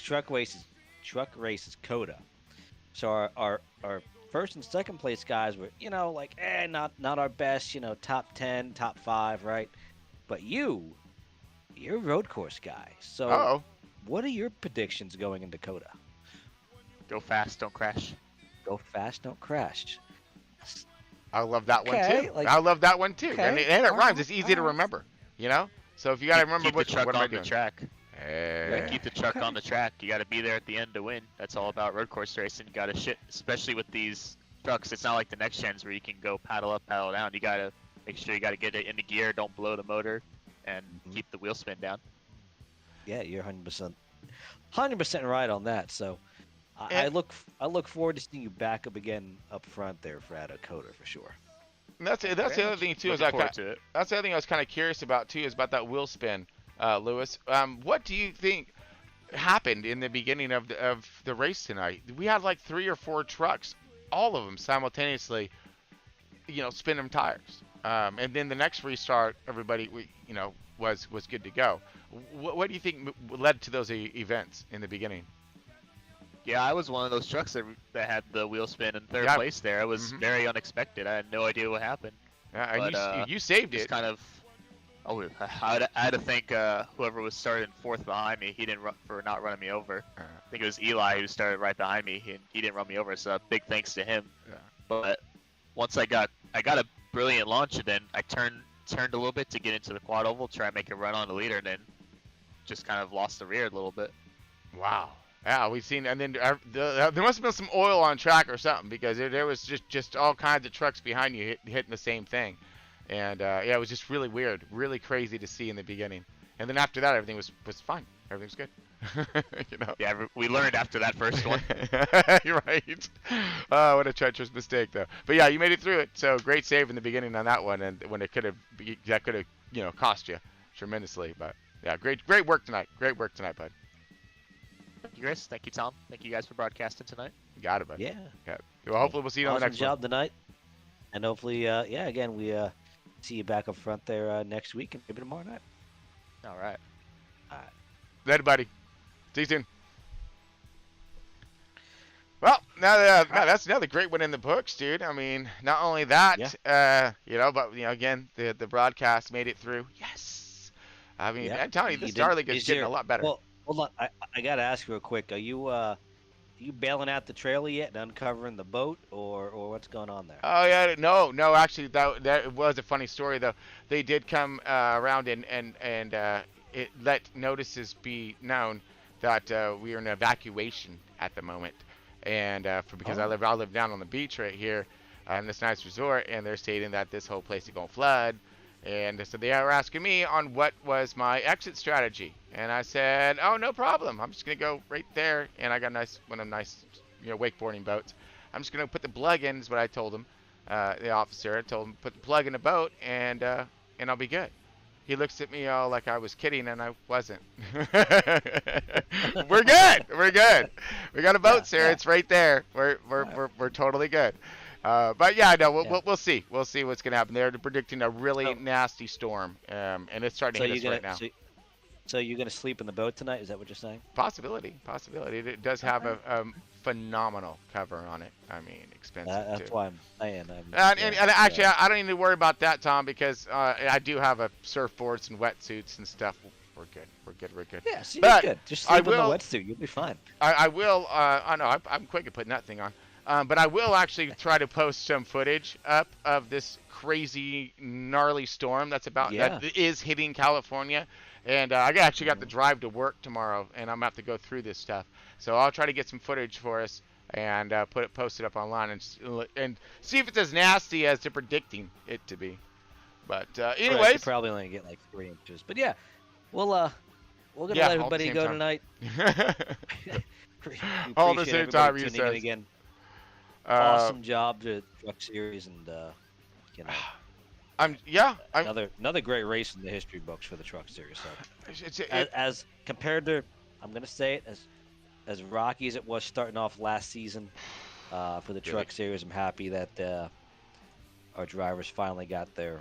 truck race is Coda. So our first and second place guys were, not our best, top 10, top 5, right? But you're a road course guy. So, Uh-oh. what are your predictions going into Coda? Go fast, don't crash. Go fast, don't crash. I love that one Okay, too. like- I love that one too. Okay, And it rhymes. alright, It's easy to alright. remember, So if you got to remember Keep the what truck am I on the doing? track. Hey. Keep the truck on the track. You got to be there at the end to win. That's all about road course racing. You got to shit, especially with these trucks. It's not like the next gens where you can go paddle up, paddle down. You got to make sure you got to get it into gear, don't blow the motor, and keep the wheel spin down. Yeah, you're 100% right on that. So, I And- look forward to seeing you back up again up front there for Coda for sure. And that's the other thing too. Is Looking I forward to it. That's the other thing I was kind of curious about too. Is about that wheel spin, Lewis. What do you think happened in the beginning of the race tonight? We had like 3 or 4 trucks, all of them simultaneously, spin them tires. And then the next restart, everybody, was good to go. What do you think led to those events in the beginning? Yeah, I was one of those trucks that had the wheel spin in third Yeah. place there. It was very unexpected. I had no idea what happened. Yeah, and But, you saved Just it. kind of. Oh, I had to thank whoever was starting 4th behind me. He didn't for not running me over. I think it was Eli who started right behind me, and he didn't run me over. So big thanks to him. Yeah. But once I got a brilliant launch, and then I turned a little bit to get into the quad oval, try and make a run on the leader, and then just kind of lost the rear a little bit. Wow. Yeah, we've seen, and then there must have been some oil on track or something, because there was just all kinds of trucks behind you hitting the same thing, and it was just really weird, really crazy to see in the beginning, and then after that everything was fine. everything's good. You know. Yeah, we learned after that first one. You're right. Oh, what a treacherous mistake, though. But yeah, you made it through it. So great save in the beginning on that one, and when it could have cost you tremendously. But yeah, great work tonight. Great work tonight, bud. Thank you, Chris. Thank you, Tom. Thank you guys for broadcasting tonight. You got it, bud. Yeah. Well, hopefully we'll see you on the Awesome next job one. tonight, and hopefully, again, we see you back up front there next week and maybe tomorrow night. All right. Later, buddy. See you soon. Well, that's another great one in the books, dude. I mean, not only that, but again, the broadcast made it through. Yes. I mean, I'm telling you, the Starlink is getting a lot better. Well, hold on. I gotta ask real quick. Are you bailing out the trailer yet and uncovering the boat, or what's going on there? Oh yeah, no. Actually, that was a funny story though. They did come around and it let notices be known that we are in evacuation at the moment, and because I live down on the beach right here, in this nice resort, and they're stating that this whole place is gonna flood, and so they were asking me on what was my exit strategy, and I said, oh, no problem. I'm just gonna go right there, and I got one of them nice, wakeboarding boats. I'm just gonna put the plug in, is what I told him, the officer. I told him put the plug in the boat, and I'll be good. He looks at me all like I was kidding, and I wasn't. We're good. We're good. We got a boat, sir. Yeah. It's right there. We're totally good. But yeah, no, we'll see. We'll see what's gonna happen. They're predicting a really nasty storm, and it's starting to hit us right now. So you're gonna sleep in the boat tonight? Is that what you're saying? Possibility. It does have a phenomenal cover on it. I mean, expensive too. That's why I'm saying. And actually, I don't need to worry about that, Tom, because I do have a surfboards and wetsuits and stuff. We're good. Yeah, so you're good. Just sleep in the wetsuit. You'll be fine. I will. I know. I'm quick at putting that thing on. But I will actually try to post some footage up of this crazy, gnarly storm that is hitting California. And I actually got to drive to work tomorrow, and I'm going to have to go through this stuff. So I'll try to get some footage for us and post it up online and see if it's as nasty as they're predicting it to be. But anyways. Right, probably only get like 3 inches. But yeah, we're going to let everybody go tonight. All the same time, you said. Again. Awesome job to Truck Series, and another great race in the history books for the Truck Series. So as compared to, I'm gonna say it, as rocky as it was starting off last season for the Truck Series, I'm happy that our drivers finally got their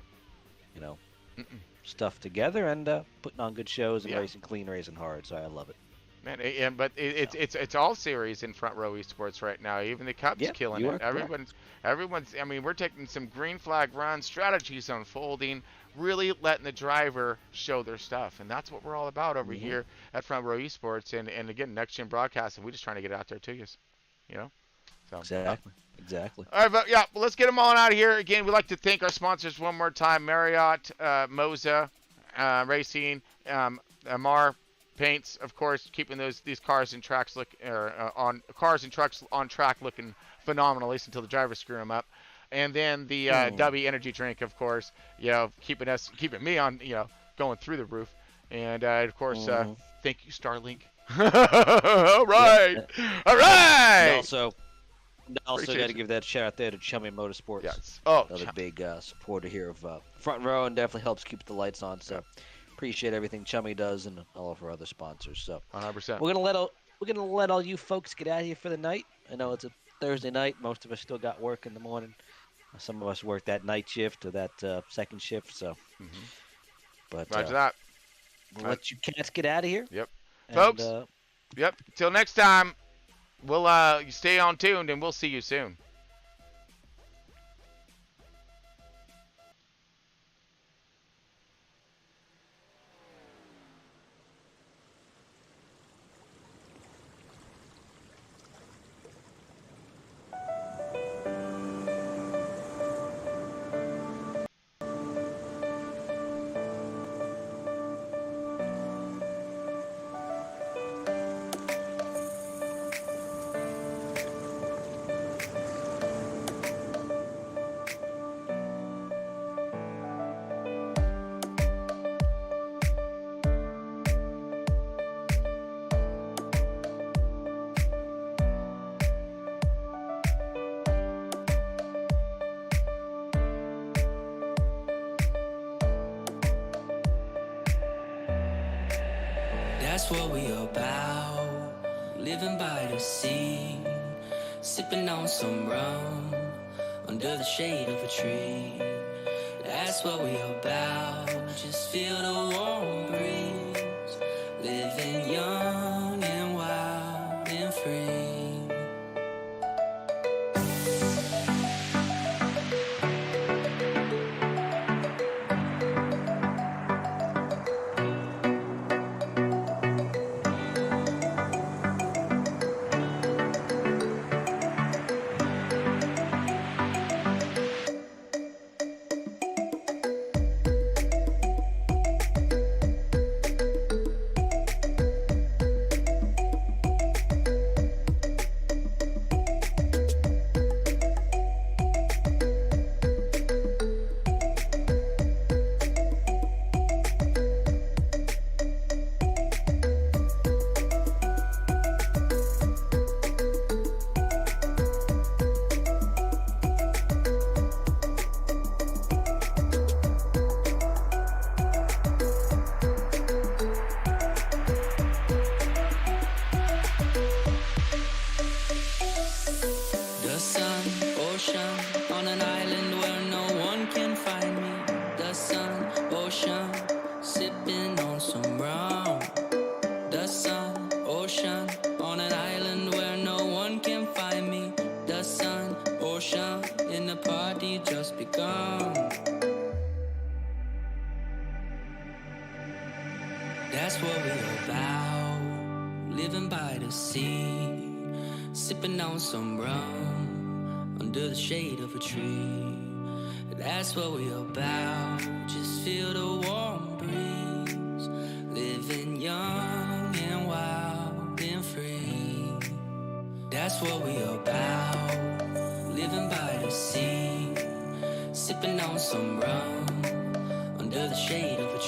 stuff together and putting on good shows and racing clean, racing hard. So I love it. Man, but it's all series in Front Row Esports right now. Even the Cubs killing it. Everyone's. I mean, we're taking some green flag run strategies unfolding, really letting the driver show their stuff, and that's what we're all about over here at Front Row Esports. And again, next gen broadcasting. We're just trying to get it out there to you. So Exactly. All right, but let's get them on out of here. Again, we'd like to thank our sponsors one more time: Marriott, Moza Racing, Amar Paints, of course, keeping these cars and trucks on track looking phenomenal, at least until the drivers screw them up. And then the W energy drink, of course, keeping me on, going through the roof. And of course, thank you, Starlink. All right. And also got to give that shout out there to Chummy Motorsports. Yes. Another big supporter here of Front Row, and definitely helps keep the lights on. So. Appreciate everything Chummy does and all of our other sponsors. So 100%. We're gonna let all you folks get out of here for the night. I know it's a Thursday night. Most of us still got work in the morning. Some of us work that night shift or that second shift. So, but Roger that. We'll let you cats get out of here. Yep, and, folks. Yep. Till next time, we'll stay on tuned and we'll see you soon. That's what we about. Living by the sea, sipping on some rum under the shade of a tree. That's what we about. Just feel the warm breeze, living young and wild and free. The sun, ocean, on an island where no one can find me. The sun, ocean, sipping on some rum. The sun, ocean, on an island where no one can find me. The sun, ocean, and the party just begun. That's what we're about, living by the sea, sipping on some rum under the shade of a tree. That's what we're about. Just feel the warm breeze, living young and wild and free. That's what we're about, living by the sea, sipping on some rum under the shade of a tree.